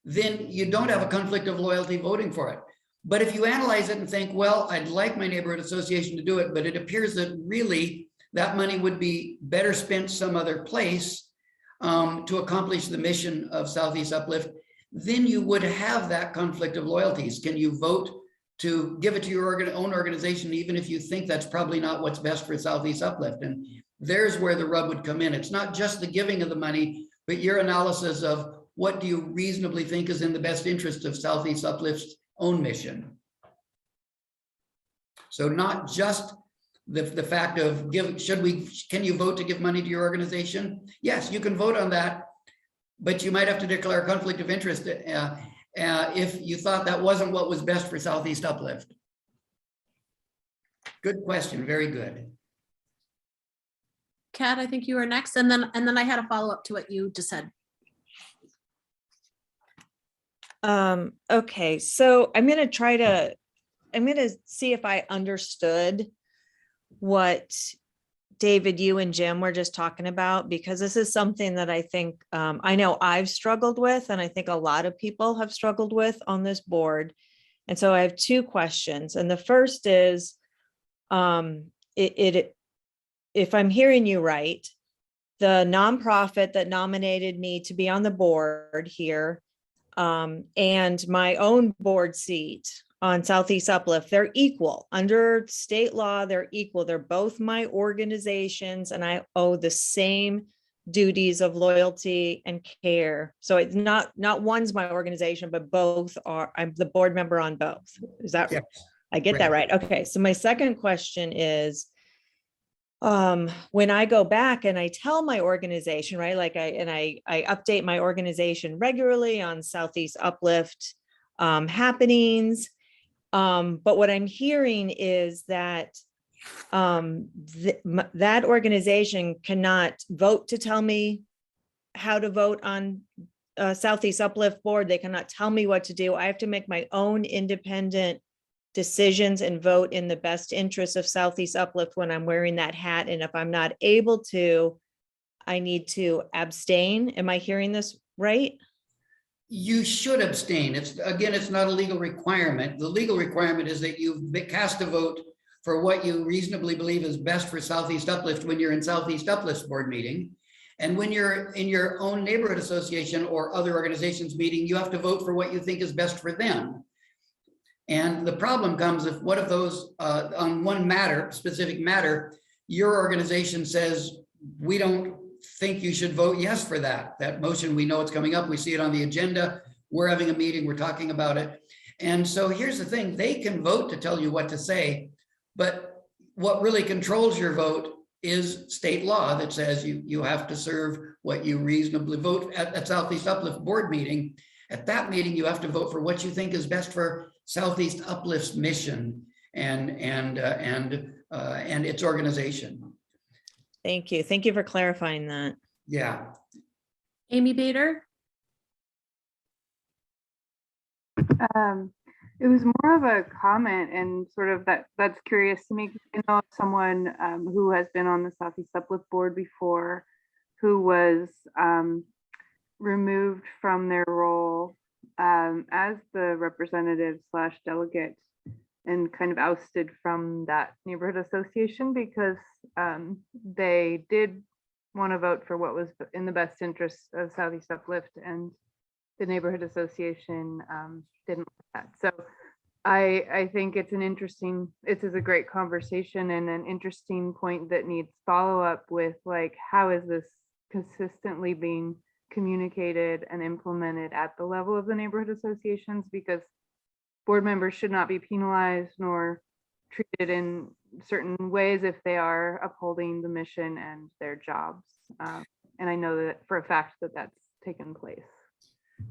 Speaker 1: then you don't have a conflict of loyalty voting for it. But if you analyze it and think, well, I'd like my neighborhood association to do it, but it appears that really that money would be better spent some other place to accomplish the mission of Southeast Uplift, then you would have that conflict of loyalties. Can you vote to give it to your own organization, even if you think that's probably not what's best for Southeast Uplift? And there's where the rub would come in. It's not just the giving of the money, but your analysis of what do you reasonably think is in the best interest of Southeast Uplift's own mission. So not just the fact of can you vote to give money to your organization? Yes, you can vote on that, but you might have to declare a conflict of interest if you thought that wasn't what was best for Southeast Uplift. Good question, very good.
Speaker 3: Kat, I think you were next, and then I had a follow-up to what you just said.
Speaker 4: Okay, so I'm going to see if I understood what David, you and Jim were just talking about, because this is something that I think, I know I've struggled with, and I think a lot of people have struggled with on this board. And so I have two questions. And the first is, if I'm hearing you right, the nonprofit that nominated me to be on the board here, and my own board seat on Southeast Uplift, they're equal under state law. They're equal. They're both my organizations, and I owe the same duties of loyalty and care. So it's not one's my organization, but both are. I'm the board member on both. Is that
Speaker 1: Yes.
Speaker 4: I get that right? Okay. So my second question is, when I go back and I tell my organization, right, like I update my organization regularly on Southeast Uplift happenings. But what I'm hearing is that that organization cannot vote to tell me how to vote on Southeast Uplift board. They cannot tell me what to do. I have to make my own independent decisions and vote in the best interest of Southeast Uplift when I'm wearing that hat. And if I'm not able to, I need to abstain. Am I hearing this right?
Speaker 1: You should abstain. It's not a legal requirement. The legal requirement is that you cast a vote for what you reasonably believe is best for Southeast Uplift when you're in Southeast Uplift's board meeting. And when you're in your own neighborhood association or other organizations meeting, you have to vote for what you think is best for them. And the problem comes if one of those on one specific matter, your organization says, we don't think you should vote yes for that motion. We know it's coming up. We see it on the agenda. We're having a meeting. We're talking about it. And so here's the thing. They can vote to tell you what to say, but what really controls your vote is state law that says you have to serve what you reasonably vote at Southeast Uplift board meeting. At that meeting, you have to vote for what you think is best for Southeast Uplift's mission and its organization.
Speaker 4: Thank you. Thank you for clarifying that.
Speaker 1: Yeah.
Speaker 3: Amy Bader?
Speaker 5: It was more of a comment and sort of that's curious to me. You know, someone who has been on the Southeast Uplift board before, who was removed from their role as the representative / delegate and kind of ousted from that neighborhood association because they did want to vote for what was in the best interest of Southeast Uplift, and the neighborhood association didn't like that. So I think it's this is a great conversation and an interesting point that needs follow up with, like, how is this consistently being communicated and implemented at the level of the neighborhood associations, because board members should not be penalized nor treated in certain ways if they are upholding the mission and their jobs. And I know that for a fact that that's taken place.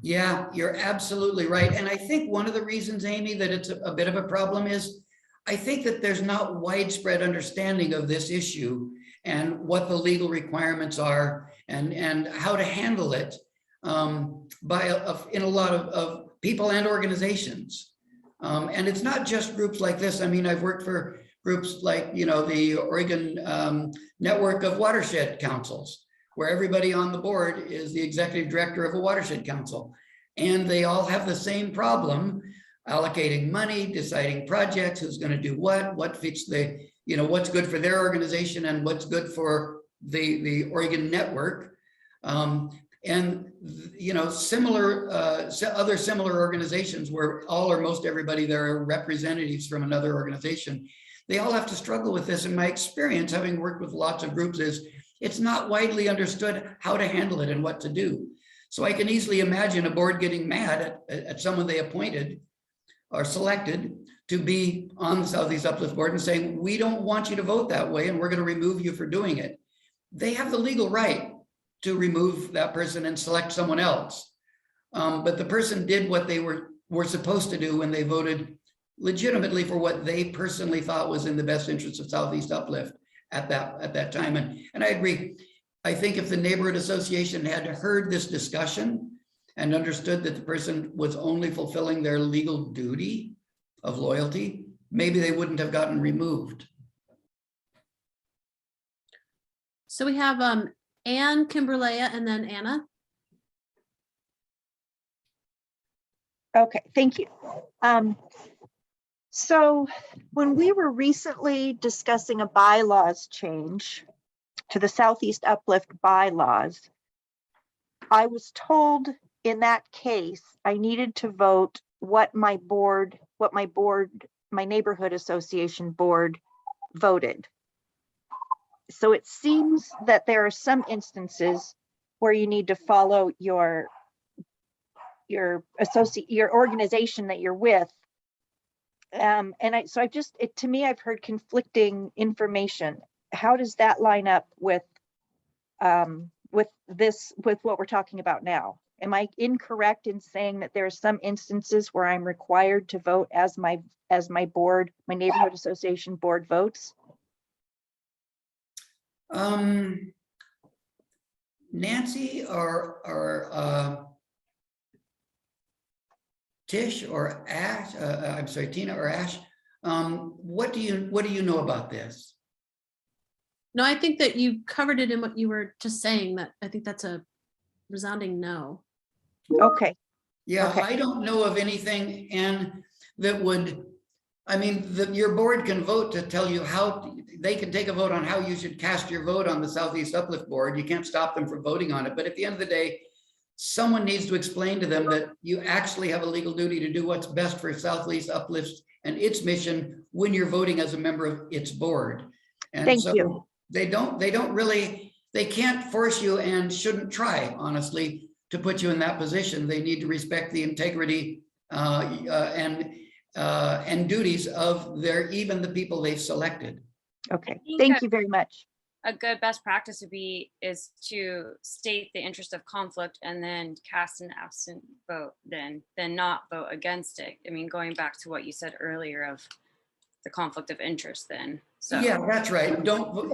Speaker 1: Yeah, you're absolutely right. And I think one of the reasons, Amy, that it's a bit of a problem is I think that there's not widespread understanding of this issue and what the legal requirements are and how to handle it in a lot of people and organizations. And it's not just groups like this. I mean, I've worked for groups like, the Oregon Network of Watershed Councils, where everybody on the board is the executive director of a watershed council. And they all have the same problem, allocating money, deciding projects, who's going to do what fits what's good for their organization and what's good for the Oregon network. Similar other similar organizations where all or most everybody there are representatives from another organization. They all have to struggle with this. And my experience, having worked with lots of groups, is it's not widely understood how to handle it and what to do. So I can easily imagine a board getting mad at someone they appointed are selected to be on the Southeast Uplift Board and saying, we don't want you to vote that way and we're going to remove you for doing it. They have the legal right to remove that person and select someone else. But the person did what they were supposed to do when they voted legitimately for what they personally thought was in the best interest of Southeast Uplift at that time. And I agree. I think if the neighborhood association had heard this discussion and understood that the person was only fulfilling their legal duty of loyalty, maybe they wouldn't have gotten removed.
Speaker 3: So we have Anne, Kimberlea, and then Anna.
Speaker 10: Okay, thank you. So when we were recently discussing a bylaws change to the Southeast Uplift bylaws, I was told in that case, I needed to vote what my neighborhood association board voted. So it seems that there are some instances where you need to follow your organization that you're with. To me, I've heard conflicting information. How does that line up with what we're talking about now? Am I incorrect in saying that there are some instances where I'm required to vote as my board, my neighborhood association board votes?
Speaker 1: Nancy or Tish or Ash, I'm sorry, Tina or Ash, what do you know about this?
Speaker 3: No, I think that you covered it in what you were just saying. That I think that's a resounding no.
Speaker 10: Okay.
Speaker 1: Yeah,
Speaker 10: Okay.
Speaker 1: I don't know of anything, Anne, that would, I mean, your board can vote to tell you how, they can take a vote on how you should cast your vote on the Southeast Uplift Board. You can't stop them from voting on it. But at the end of the day, someone needs to explain to them that you actually have a legal duty to do what's best for Southeast Uplift and its mission when you're voting as a member of its board. And
Speaker 10: Thank
Speaker 1: so
Speaker 10: you.
Speaker 1: they can't force you and shouldn't try, honestly, to put you in that position. They need to respect the integrity and duties of even the people they've selected.
Speaker 10: Okay, thank you very much.
Speaker 11: A good best practice is to state the interest of conflict and then cast an absent vote, then not vote against it. I mean, going back to what you said earlier of the conflict of interest then. So
Speaker 1: yeah, that's right. Don't,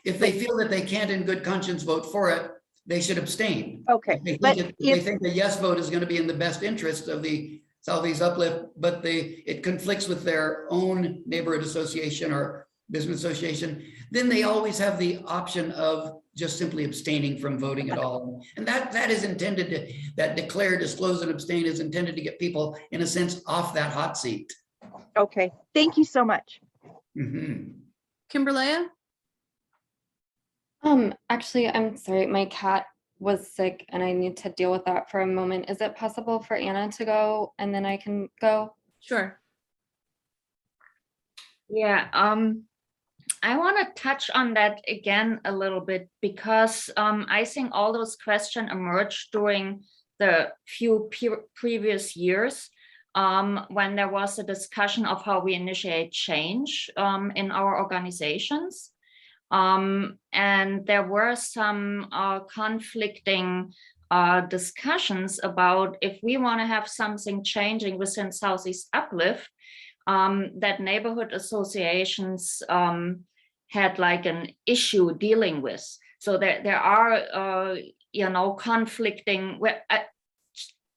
Speaker 1: if they feel that they can't in good conscience vote for it, they should abstain.
Speaker 10: Okay,
Speaker 1: If they think a yes vote is going to be in the best interest of the Southeast Uplift, but it conflicts with their own neighborhood association or business association, then they always have the option of just simply abstaining from voting at all. And that is intended to, that declare, disclose, and abstain is intended to get people, in a sense, off that hot seat.
Speaker 10: Okay, thank you so much.
Speaker 1: Mm-hmm.
Speaker 3: Kimberlea?
Speaker 12: Actually, I'm sorry, my cat was sick and I need to deal with that for a moment. Is it possible for Anna to go and then I can go?
Speaker 3: Sure.
Speaker 7: Yeah, I want to touch on that again a little bit because I think all those questions emerged during the few previous years when there was a discussion of how we initiate change in our organizations. And there were some conflicting discussions about if we want to have something changing within Southeast Uplift, that neighborhood associations had like an issue dealing with. So there are, conflicting,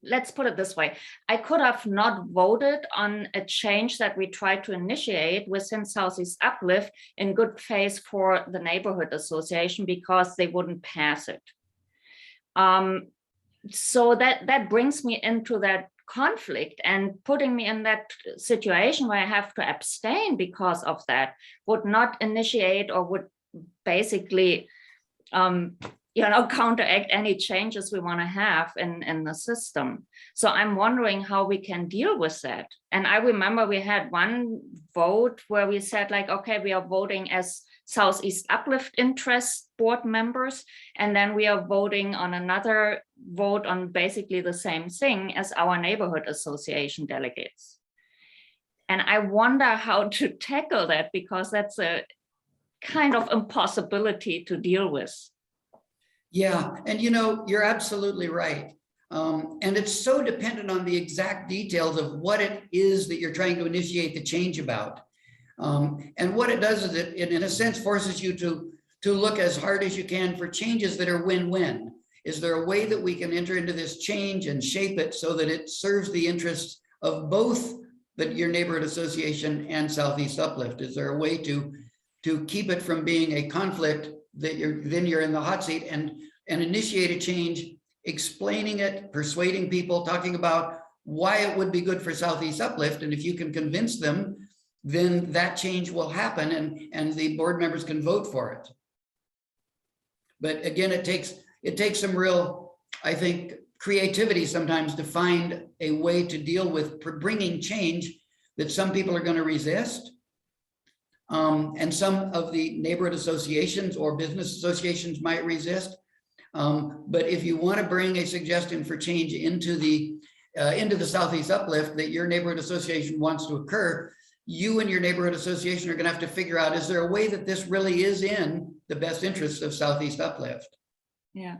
Speaker 7: let's put it this way. I could have not voted on a change that we tried to initiate within Southeast Uplift in good faith for the neighborhood association because they wouldn't pass it. So that brings me into that conflict, and putting me in that situation where I have to abstain because of that would not initiate or would basically counteract any changes we want to have in the system. So I'm wondering how we can deal with that. And I remember we had one vote where we said like, okay, we are voting as Southeast Uplift interest board members, and then we are voting on another vote on basically the same thing as our neighborhood association delegates. And I wonder how to tackle that, because that's a kind of impossibility to deal with.
Speaker 1: Yeah, and you know, you're absolutely right. And it's so dependent on the exact details of what it is that you're trying to initiate the change about. And what it does is it in a sense forces you to look as hard as you can for changes that are win-win. Is there a way that we can enter into this change and shape it so that it serves the interests of both your neighborhood association and Southeast Uplift? Is there a way to keep it from being a conflict that you're in the hot seat and initiate a change, explaining it, persuading people, talking about why it would be good for Southeast Uplift, and if you can convince them, then that change will happen, and the board members can vote for it. But again, it takes some real, I think, creativity sometimes to find a way to deal with bringing change that some people are going to resist. And some of the neighborhood associations or business associations might resist. But if you want to bring a suggestion for change into the Southeast Uplift that your neighborhood association wants to occur, you and your neighborhood association are going to have to figure out, is there a way that this really is in the best interest of Southeast Uplift?
Speaker 7: Yeah.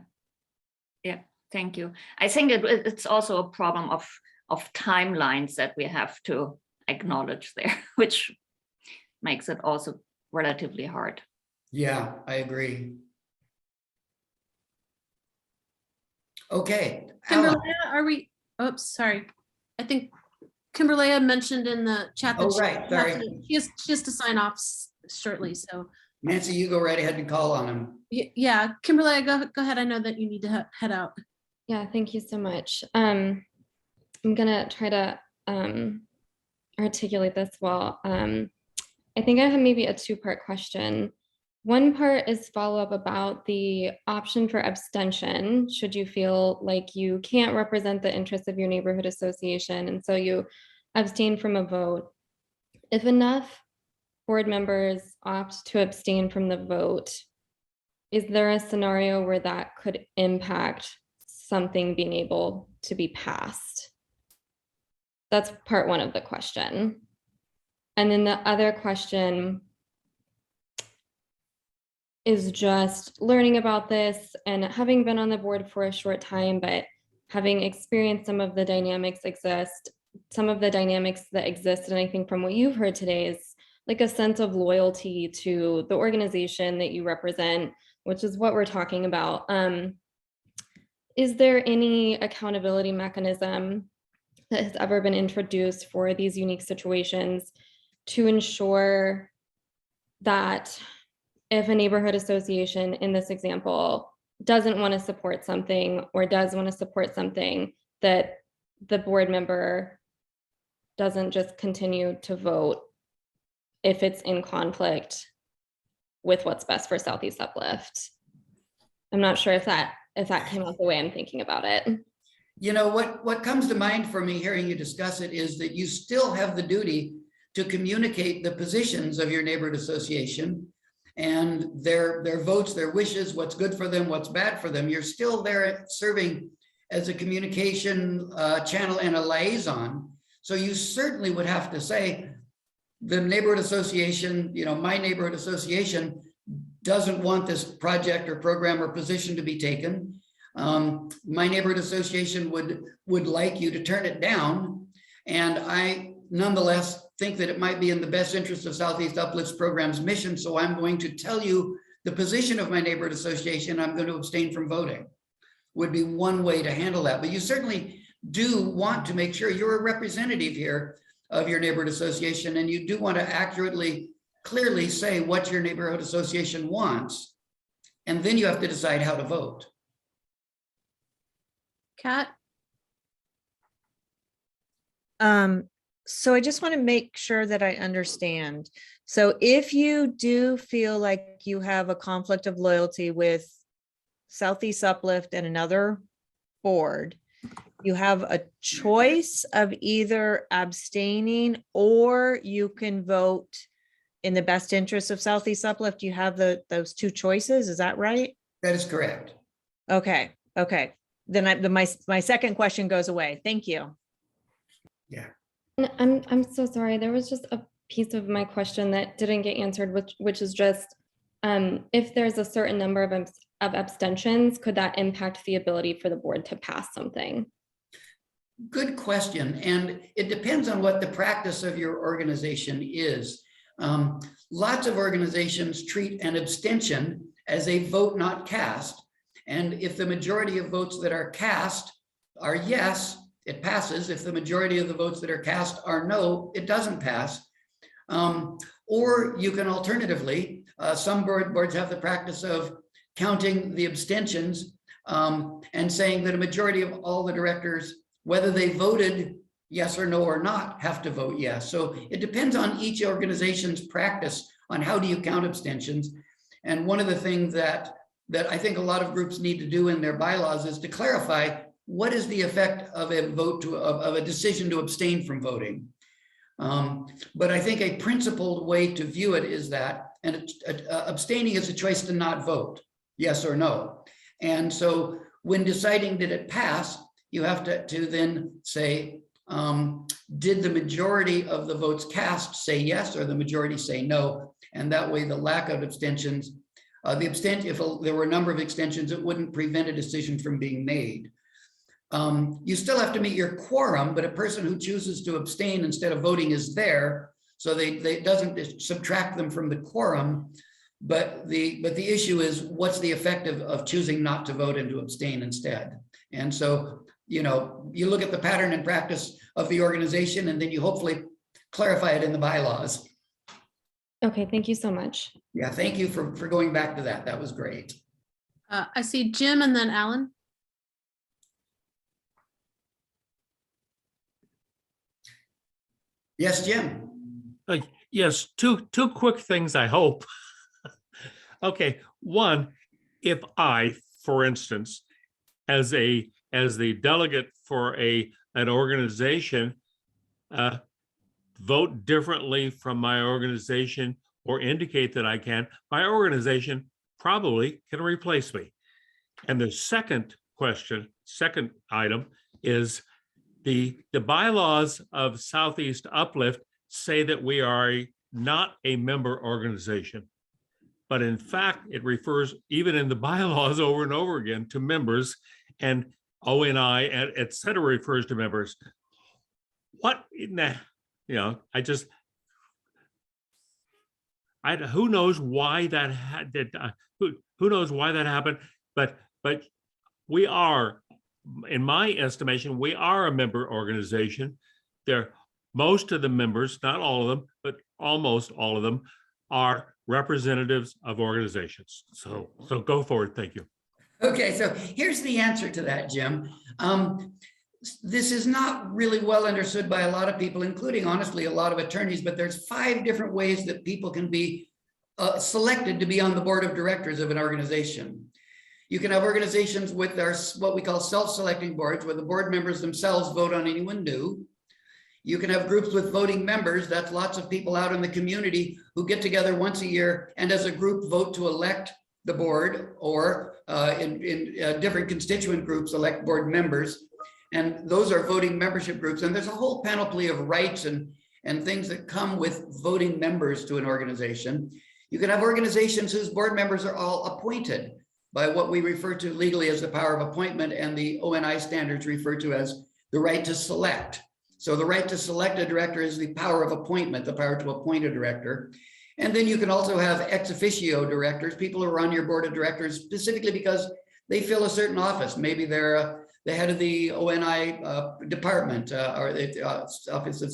Speaker 7: Yeah, thank you. I think it's also a problem of timelines that we have to acknowledge there, which makes it also relatively hard.
Speaker 1: Yeah, I agree. Okay.
Speaker 3: Kimberly,
Speaker 1: Alan.
Speaker 3: are we, oops, sorry. I think Kimberly had mentioned in the chat that
Speaker 1: Oh, right, sorry.
Speaker 3: she has to sign off shortly, so.
Speaker 1: Nancy, you go right ahead and call on him.
Speaker 3: Yeah, Kimberly, go ahead. I know that you need to head out.
Speaker 12: Yeah, thank you so much. I'm gonna try to articulate this well. I think I have maybe a two-part question. One part is follow-up about the option for abstention, should you feel like you can't represent the interests of your neighborhood association, and so you abstain from a vote. If enough board members opt to abstain from the vote, is there a scenario where that could impact something being able to be passed? That's part one of the question. And then the other question is just learning about this and having been on the board for a short time, but having experienced some of the dynamics that exist. And I think from what you've heard today is like a sense of loyalty to the organization that you represent, which is what we're talking about. Is there any accountability mechanism that has ever been introduced for these unique situations to ensure that if a neighborhood association in this example doesn't want to support something or does want to support something, that the board member doesn't just continue to vote if it's in conflict with what's best for Southeast Uplift? I'm not sure if that came out the way I'm thinking about it.
Speaker 1: You know, what comes to mind for me hearing you discuss it is that you still have the duty to communicate the positions of your neighborhood association and their votes, their wishes, what's good for them, what's bad for them. You're still there serving as a communication channel and a liaison. So you certainly would have to say, the neighborhood association, you know, my neighborhood association doesn't want this project or program or position to be taken. My neighborhood association would like you to turn it down. And I nonetheless think that it might be in the best interest of Southeast Uplift's program's mission. So I'm going to tell you the position of my neighborhood association. I'm going to abstain from voting, would be one way to handle that. But you certainly do want to make sure you're a representative here of your neighborhood association. And you do want to accurately, clearly say what your neighborhood association wants. And then you have to decide how to vote.
Speaker 3: Kat?
Speaker 4: So I just want to make sure that I understand. So if you do feel like you have a conflict of loyalty with Southeast Uplift and another board, you have a choice of either abstaining or you can vote in the best interest of Southeast Uplift. You have those two choices. Is that right?
Speaker 1: That is correct.
Speaker 4: Okay. Okay. Then my second question goes away. Thank you.
Speaker 1: Yeah.
Speaker 12: And I'm so sorry. There was just a piece of my question that didn't get answered, which is just if there's a certain number of abstentions, could that impact the ability for the board to pass something?
Speaker 1: Good question. And it depends on what the practice of your organization is. Lots of organizations treat an abstention as a vote not cast. And if the majority of votes that are cast are yes, it passes. If the majority of the votes that are cast are no, it doesn't pass. Or you can alternatively, some boards have the practice of counting the abstentions and saying that a majority of all the directors, whether they voted yes or no or not, have to vote yes. So it depends on each organization's practice on how do you count abstentions. And one of the things that I think a lot of groups need to do in their bylaws is to clarify what is the effect of a vote of a decision to abstain from voting. But I think a principled way to view it is that, and abstaining is a choice to not vote, yes or no. And so when deciding did it pass, you have to then say, did the majority of the votes cast say yes or the majority say no? And that way the lack of abstentions, if there were a number of abstentions, it wouldn't prevent a decision from being made. You still have to meet your quorum, but a person who chooses to abstain instead of voting is there, so they doesn't subtract them from the quorum. But the issue is, what's the effect of choosing not to vote and to abstain instead? And so, you look at the pattern and practice of the organization, and then you hopefully clarify it in the bylaws.
Speaker 12: Okay, thank you so much.
Speaker 1: Yeah, thank you for going back to that. That was great.
Speaker 3: I see Jim and then Alan.
Speaker 1: Yes, Jim.
Speaker 9: Yes, two quick things, I hope. Okay, one, if I, for instance, as the delegate for an organization, vote differently from my organization or indicate that I can, my organization probably can replace me. And the second item is the bylaws of Southeast Uplift say that we are not a member organization. But in fact, it refers, even in the bylaws over and over again, to members, and ONI, et cetera, refers to members. What in the, who knows why that who knows why that happened, but we are, in my estimation, we are a member organization. Most of the members, not all of them, but almost all of them, are representatives of organizations. So go forward. Thank you.
Speaker 1: Okay, so here's the answer to that, Jim. This is not really well understood by a lot of people, including, honestly, a lot of attorneys, but there's 5 different ways that people can be selected to be on the board of directors of an organization. You can have organizations with what we call self-selecting boards, where the board members themselves vote on anyone new. You can have groups with voting members. That's lots of people out in the community who get together once a year and as a group vote to elect the board, or in different constituent groups elect board members. And those are voting membership groups. And there's a whole panoply of rights and things that come with voting members to an organization. You can have organizations whose board members are all appointed by what we refer to legally as the power of appointment, and the ONI standards refer to as the right to select. So the right to select a director is the power of appointment, the power to appoint a director. And then you can also have ex officio directors, people who are on your board of directors specifically because they fill a certain office. Maybe they're the head of the ONI department, or the Office of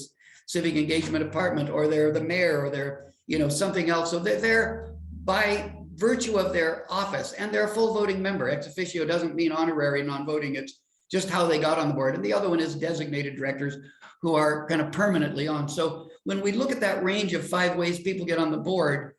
Speaker 1: Civic Engagement Department, or they're the mayor, or they're something else. So they're there by virtue of their office, and they're a full voting member. Ex officio doesn't mean honorary non-voting. It's just how they got on the board. And the other one is designated directors, who are kind of permanently on. So when we look at that range of 5 ways people get on the board,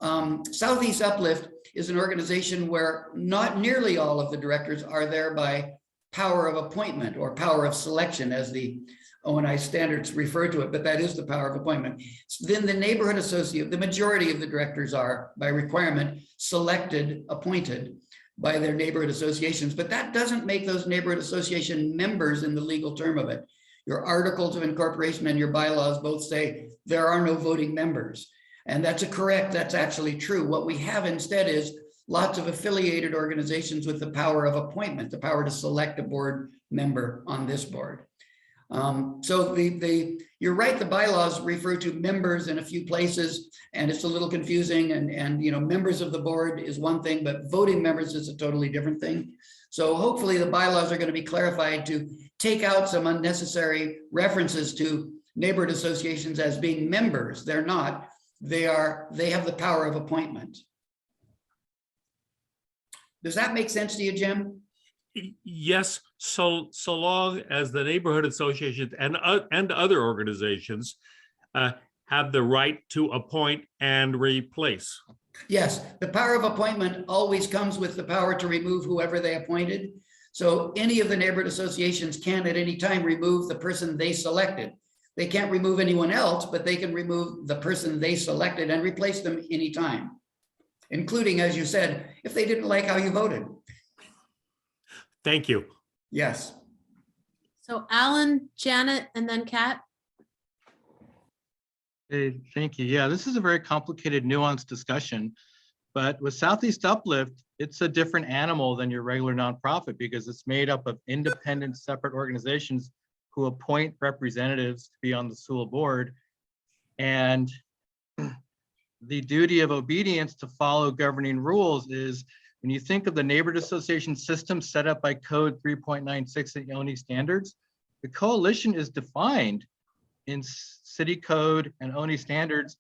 Speaker 1: Southeast Uplift is an organization where not nearly all of the directors are there by power of appointment or power of selection, as the ONI standards refer to it, but that is the power of appointment. Then the neighborhood associate, the majority of the directors are by requirement selected, appointed by their neighborhood associations, but that doesn't make those neighborhood association members in the legal term of it. Your articles of incorporation and your bylaws both say there are no voting members. And that's that's actually true. What we have instead is lots of affiliated organizations with the power of appointment, the power to select a board member on this board. So you're right, the bylaws refer to members in a few places, and it's a little confusing, and you know, members of the board is one thing, but voting members is a totally different thing. So hopefully the bylaws are going to be clarified to take out some unnecessary references to neighborhood associations as being members. They're not. They have the power of appointment. Does that make sense to you, Jim?
Speaker 9: Yes, so long as the neighborhood associations and other organizations have the right to appoint and replace.
Speaker 1: Yes, the power of appointment always comes with the power to remove whoever they appointed. So any of the neighborhood associations can at any time remove the person they selected. They can't remove anyone else, but they can remove the person they selected and replace them anytime, including, as you said, if they didn't like how you voted.
Speaker 9: Thank you.
Speaker 1: Yes.
Speaker 3: So Alan, Janet, and then Kat.
Speaker 6: Hey, thank you. Yeah, this is a very complicated, nuanced discussion, but with Southeast Uplift, it's a different animal than your regular nonprofit because it's made up of independent, separate organizations who appoint representatives to be on the Sewell board. And the duty of obedience to follow governing rules is, when you think of the neighborhood association system set up by Code 3.96 and ONI standards, the coalition is defined in city code and ONI standards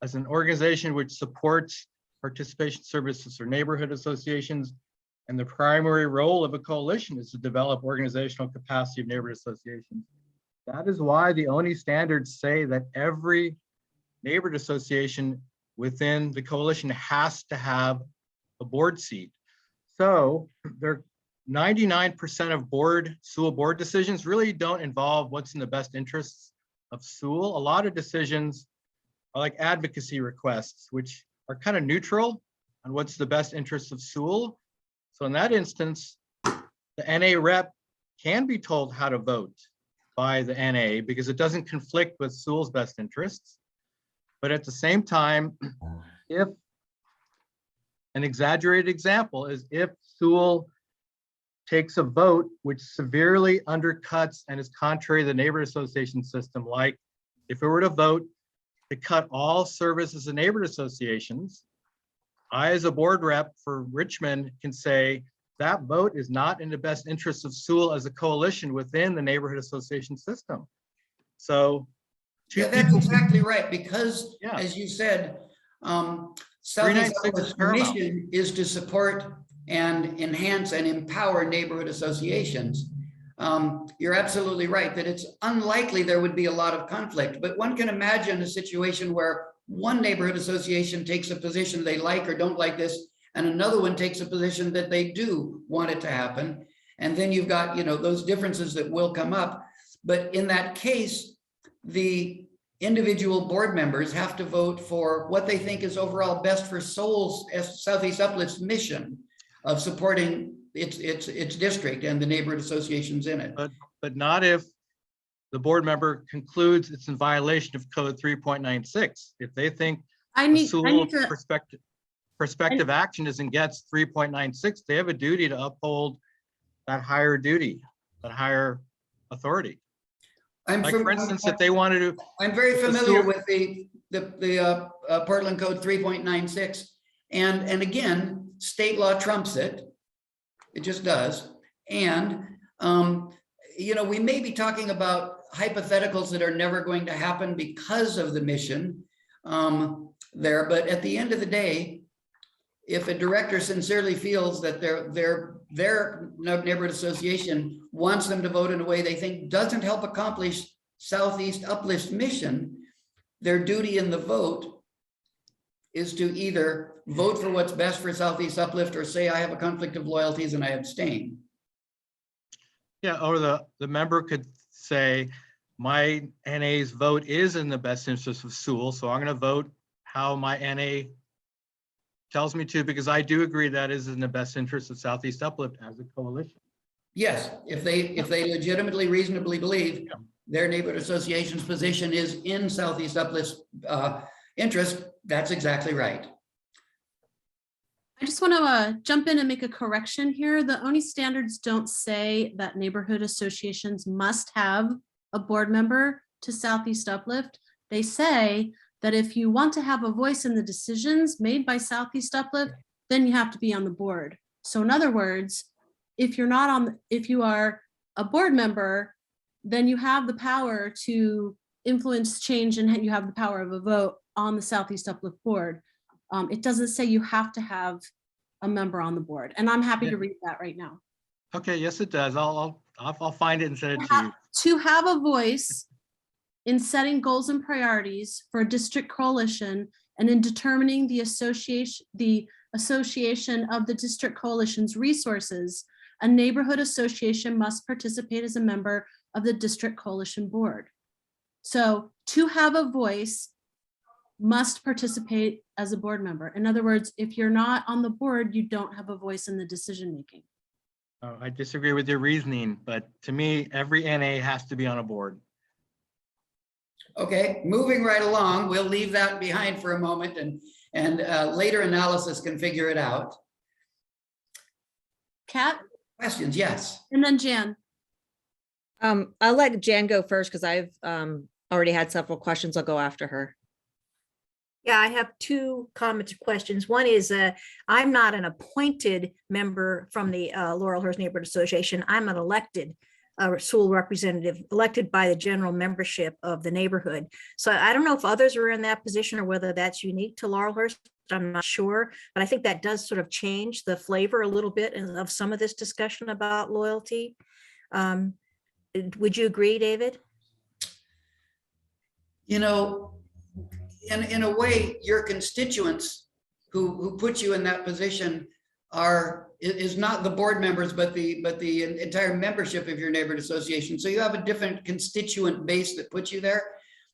Speaker 6: as an organization which supports participation services for neighborhood associations. And the primary role of a coalition is to develop organizational capacity of neighborhood associations. That is why the ONI standards say that every neighborhood association within the coalition has to have a board seat. So there 99% of Sewell board decisions really don't involve what's in the best interests of Sewell. A lot of decisions are like advocacy requests, which are kind of neutral on what's the best interests of Sewell. So in that instance, the NA rep can be told how to vote by the NA because it doesn't conflict with Sewell's best interests. But at the same time, if an exaggerated example is if Sewell takes a vote which severely undercuts and is contrary to the neighborhood association system, like if it were to vote to cut all services in neighborhood associations, I, as a board rep for Richmond, can say that vote is not in the best interest of Sewell as a coalition within the neighborhood association system. So
Speaker 1: yeah, that's exactly right, because as you said, Southeast Uplift's mission is to support and enhance and empower neighborhood associations. You're absolutely right that it's unlikely there would be a lot of conflict, but one can imagine a situation where one neighborhood association takes a position they like or don't like this, and another one takes a position that they do want it to happen. And then you've got, you know, those differences that will come up. But in that case, the individual board members have to vote for what they think is overall best for Southeast Uplift's mission of supporting its district and the neighborhood associations in it.
Speaker 6: But not if the board member concludes it's in violation of Code 3.96. If they think prospective action is against 3.96, they have a duty to uphold that higher duty, that higher authority. For instance, if they wanted to,
Speaker 1: I'm very familiar with the Portland Code 3.96, and again, state law trumps it. It just does. And you know, we may be talking about hypotheticals that are never going to happen because of the mission there, but at the end of the day, if a director sincerely feels that their neighborhood association wants them to vote in a way they think doesn't help accomplish Southeast Uplift's mission, their duty in the vote is to either vote for what's best for Southeast Uplift or say, I have a conflict of loyalties and I abstain.
Speaker 6: Yeah, or the member could say, my NA's vote is in the best interest of Sewell, so I'm going to vote how my NA tells me to, because I do agree that is in the best interest of Southeast Uplift as a coalition.
Speaker 1: Yes, if they legitimately, reasonably believe their neighborhood association's position is in Southeast Uplift's interest, that's exactly right.
Speaker 3: I just want to jump in and make a correction here. The ONI standards don't say that neighborhood associations must have a board member to Southeast Uplift. They say that if you want to have a voice in the decisions made by Southeast Uplift, then you have to be on the board. So in other words, if you are a board member, then you have the power to influence change and you have the power of a vote on the Southeast Uplift board. It doesn't say you have to have a member on the board, and I'm happy to read that right now.
Speaker 6: Okay, yes, it does. I'll find it and send it to you.
Speaker 3: To have a voice in setting goals and priorities for a district coalition and in determining the association of the district coalition's resources, a neighborhood association must participate as a member of the district coalition board. So to have a voice must participate as a board member. In other words, if you're not on the board, you don't have a voice in the decision-making.
Speaker 6: Oh, I disagree with your reasoning, but to me, every NA has to be on a board.
Speaker 1: Okay, moving right along, we'll leave that behind for a moment and later analysis can figure it out.
Speaker 3: Kat?
Speaker 1: Questions, yes.
Speaker 3: And then Jan.
Speaker 4: I'll let Jan go first because I've already had several questions. I'll go after her.
Speaker 13: Yeah, I have two comments or questions. One is I'm not an appointed member from the Laurelhurst Neighborhood Association. I'm an elected school representative, elected by the general membership of the neighborhood. So I don't know if others are in that position or whether that's unique to Laurelhurst. I'm not sure, but I think that does sort of change the flavor a little bit of some of this discussion about loyalty. Would you agree, David?
Speaker 1: You know, in a way, your constituents who put you in that position is not the board members, but the entire membership of your neighborhood association. So you have a different constituent base that puts you there,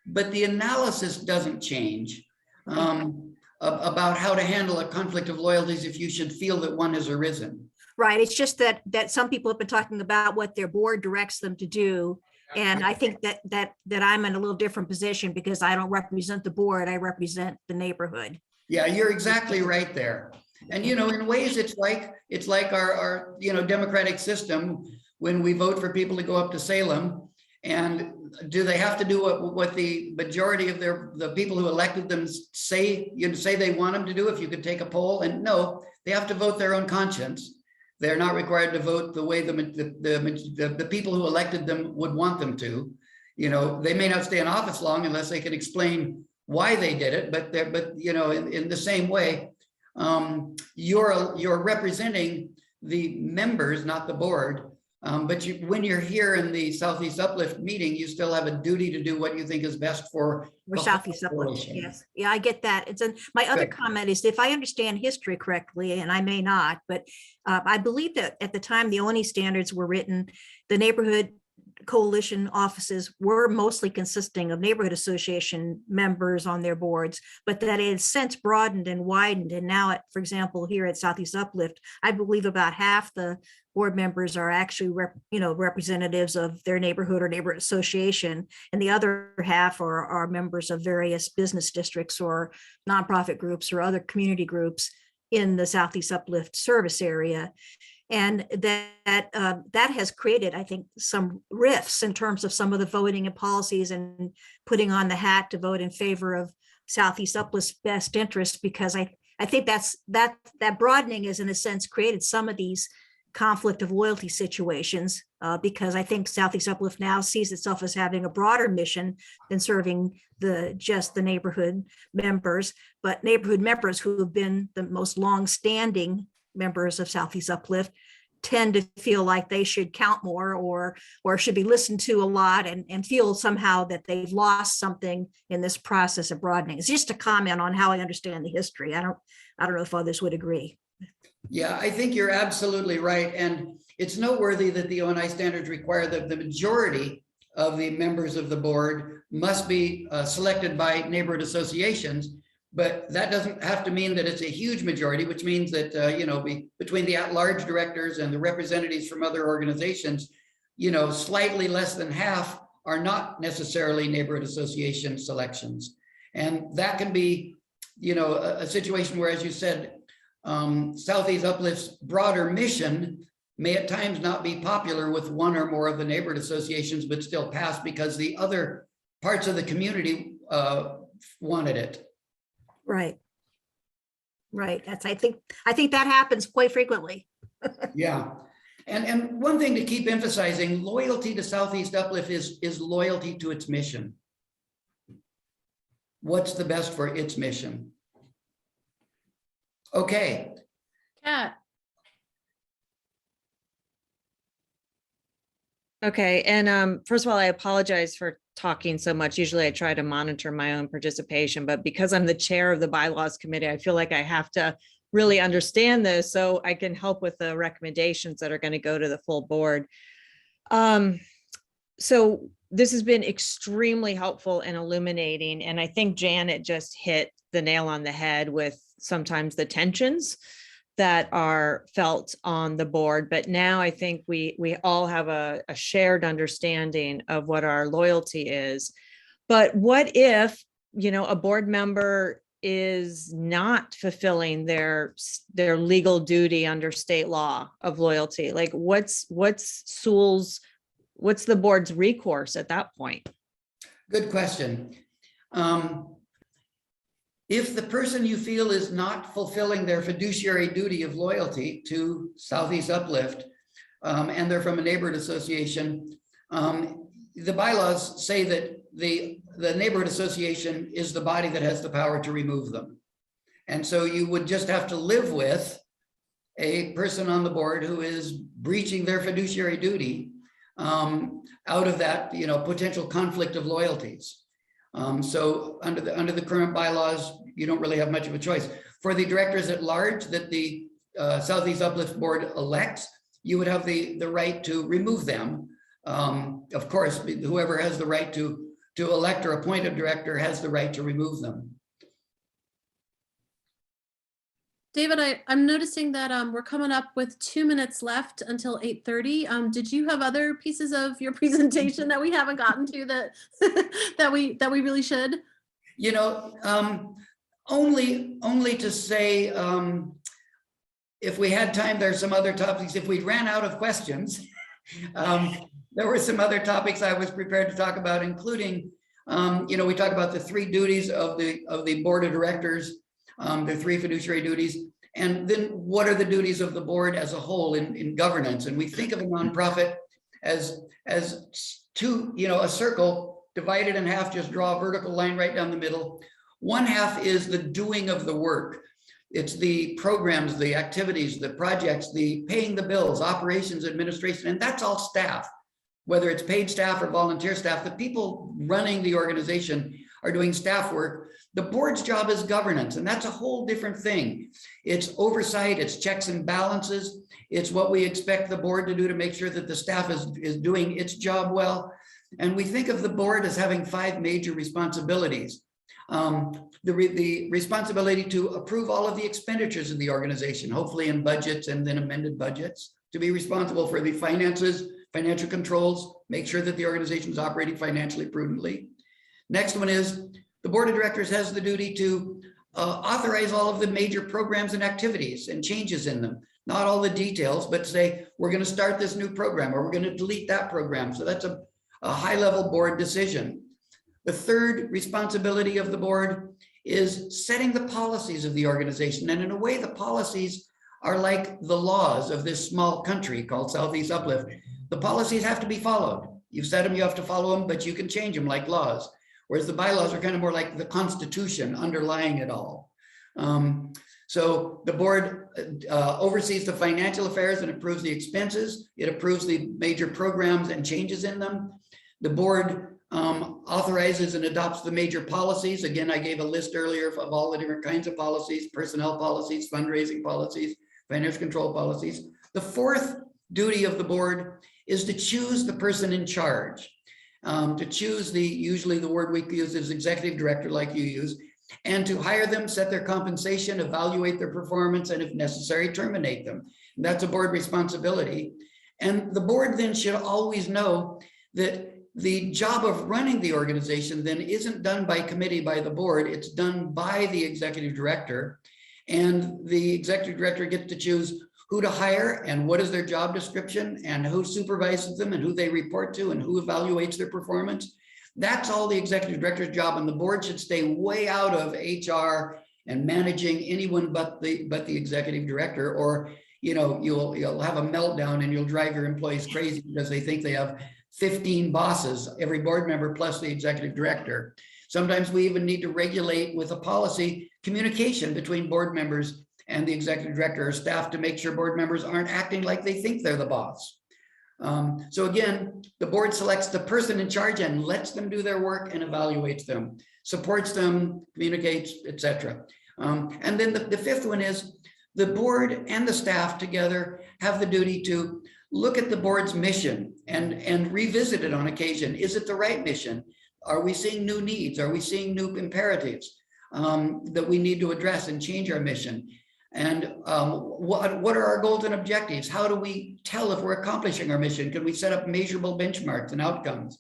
Speaker 1: but the analysis doesn't change about how to handle a conflict of loyalties if you should feel that one has arisen.
Speaker 13: Right. It's just that some people have been talking about what their board directs them to do. And I think that I'm in a little different position because I don't represent the board, I represent the neighborhood.
Speaker 1: Yeah, you're exactly right there. And you know, in ways, it's like our democratic system when we vote for people to go up to Salem. And do they have to do what the majority of the people who elected them say they want them to do? If you could take a poll, and no, they have to vote their own conscience. They're not required to vote the way the people who elected them would want them to. You know, they may not stay in office long unless they can explain why they did it. But you know, in the same way, you're representing the members, not the board. But when you're here in the Southeast Uplift meeting, you still have a duty to do what you think is best for
Speaker 13: Southeast Uplift. Yes, yeah, I get that. My other comment is, if I understand history correctly, and I may not, but I believe that at the time the ONI standards were written, the neighborhood coalition offices were mostly consisting of neighborhood association members on their boards, but that it has since broadened and widened. And now, for example, here at Southeast Uplift, I believe about half the board members are actually representatives of their neighborhood or neighborhood association, and the other half are members of various business districts or nonprofit groups or other community groups in the Southeast Uplift service area. And that has created, I think, some rifts in terms of some of the voting and policies and putting on the hat to vote in favor of Southeast Uplift's best interest, because I think that broadening has in a sense created some of these conflict of loyalty situations, because I think Southeast Uplift now sees itself as having a broader mission than serving just the neighborhood members, but neighborhood members who have been the most long-standing members of Southeast Uplift tend to feel like they should count more or should be listened to a lot, and feel somehow that they've lost something in this process of broadening. It's just a comment on how I understand the history. I don't know if others would agree.
Speaker 1: Yeah, I think you're absolutely right. And it's noteworthy that the ONI standards require that the majority of the members of the board must be selected by neighborhood associations. but that doesn't have to mean that it's a huge majority, which means that, between the at-large directors and the representatives from other organizations, slightly less than half are not necessarily neighborhood association selections. And that can be, a situation where, as you said, Southeast Uplift's broader mission may at times not be popular with one or more of the neighborhood associations, but still pass because the other parts of the community wanted it.
Speaker 13: Right. Right. I think that happens quite frequently.
Speaker 1: Yeah. And one thing to keep emphasizing, loyalty to Southeast Uplift is loyalty to its mission. What's the best for its mission? Okay.
Speaker 3: Kat,
Speaker 4: Okay, and first of all, I apologize for talking so much. Usually I try to monitor my own participation, but because I'm the chair of the bylaws committee, I feel like I have to really understand this so I can help with the recommendations that are going to go to the full board. So this has been extremely helpful and illuminating, and I think Janet just hit the nail on the head with sometimes the tensions that are felt on the board. But now I think we all have a shared understanding of what our loyalty is. But what if, a board member is not fulfilling their legal duty under state law of loyalty? Like what's the board's recourse at that point?
Speaker 1: Good question. If the person you feel is not fulfilling their fiduciary duty of loyalty to Southeast Uplift, and they're from a neighborhood association, the bylaws say that the neighborhood association is the body that has the power to remove them. And so you would just have to live with a person on the board who is breaching their fiduciary duty out of that, potential conflict of loyalties. So under the current bylaws, you don't really have much of a choice. For the directors at large that the Southeast Uplift board elects, you would have the right to remove them. Of course, whoever has the right to elect or appoint a director has the right to remove them.
Speaker 3: David, I'm noticing that we're coming up with 2 minutes left until 8:30. Did you have other pieces of your presentation that we haven't gotten to that that we really should?
Speaker 1: Only to say, if we had time, there's some other topics. If we ran out of questions, there were some other topics I was prepared to talk about, including, we talk about the 3 duties of the board of directors. The 3 fiduciary duties, and then what are the duties of the board as a whole in governance? And we think of a nonprofit as two, a circle divided in half. Just draw a vertical line right down the middle. One half is the doing of the work. It's the programs, the activities, the projects, the paying the bills, operations, administration, and that's all staff. Whether it's paid staff or volunteer staff, the people running the organization are doing staff work. The board's job is governance, and that's a whole different thing. It's oversight, it's checks and balances. It's what we expect the board to do to make sure that the staff is doing its job well. And we think of the board as having 5 major responsibilities. The responsibility to approve all of the expenditures of the organization, hopefully in budgets and then amended budgets, to be responsible for the finances, financial controls, make sure that the organization is operating financially prudently. Next one is the board of directors has the duty to authorize all of the major programs and activities and changes in them. Not all the details, but say, we're going to start this new program or we're going to delete that program. So that's a high level board decision. The third responsibility of the board is setting the policies of the organization. And in a way, the policies are like the laws of this small country called Southeast Uplift. The policies have to be followed. You've set them, you have to follow them, but you can change them like laws. Whereas the bylaws are kind of more like the Constitution underlying it all. So the board oversees the financial affairs and approves the expenses. It approves the major programs and changes in them. The board authorizes and adopts the major policies. Again, I gave a list earlier of all the different kinds of policies: personnel policies, fundraising policies, financial control policies. The fourth duty of the board is to choose the person in charge. To choose usually the word we use is executive director, like you use, and to hire them, set their compensation, evaluate their performance, and if necessary, terminate them. That's a board responsibility. And the board then should always know that the job of running the organization then isn't done by committee by the board, it's done by the executive director. And the executive director gets to choose who to hire and what is their job description and who supervises them and who they report to and who evaluates their performance. That's all the executive director's job, and the board should stay way out of HR and managing anyone but the executive director, or you'll have a meltdown and you'll drive your employees crazy because they think they have 15 bosses, every board member plus the executive director. Sometimes we even need to regulate with a policy communication between board members and the executive director or staff to make sure board members aren't acting like they think they're the boss. So again, the board selects the person in charge and lets them do their work and evaluates them, supports them, communicates, etc. And then the fifth one is the board and the staff together have the duty to look at the board's mission and revisit it on occasion. Is it the right mission? Are we seeing new needs? Are we seeing new imperatives that we need to address and change our mission? And what are our goals and objectives? How do we tell if we're accomplishing our mission? Can we set up measurable benchmarks and outcomes?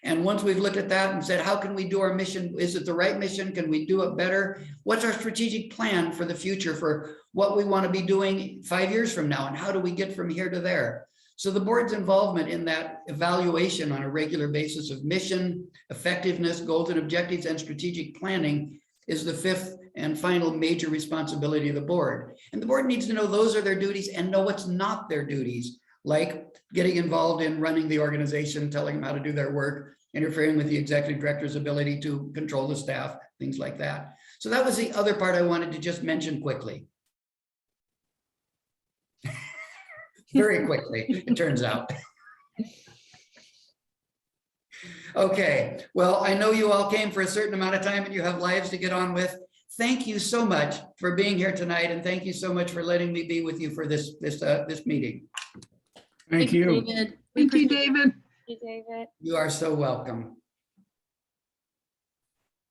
Speaker 1: And once we've looked at that and said, how can we do our mission? Is it the right mission? Can we do it better? What's our strategic plan for the future for what we want to be doing 5 years from now? And how do we get from here to there? So the board's involvement in that evaluation on a regular basis of mission, effectiveness, goals and objectives, and strategic planning is the fifth and final major responsibility of the board. And the board needs to know those are their duties and know what's not their duties, like getting involved in running the organization, telling them how to do their work, interfering with the executive director's ability to control the staff, things like that. So that was the other part I wanted to just mention quickly. Very quickly, it turns out. Okay, well, I know you all came for a certain amount of time and you have lives to get on with. Thank you so much for being here tonight, and thank you so much for letting me be with you for this meeting.
Speaker 3: Thank you, David.
Speaker 5: Thank you, David.
Speaker 12: Thank you, David.
Speaker 1: You are so welcome.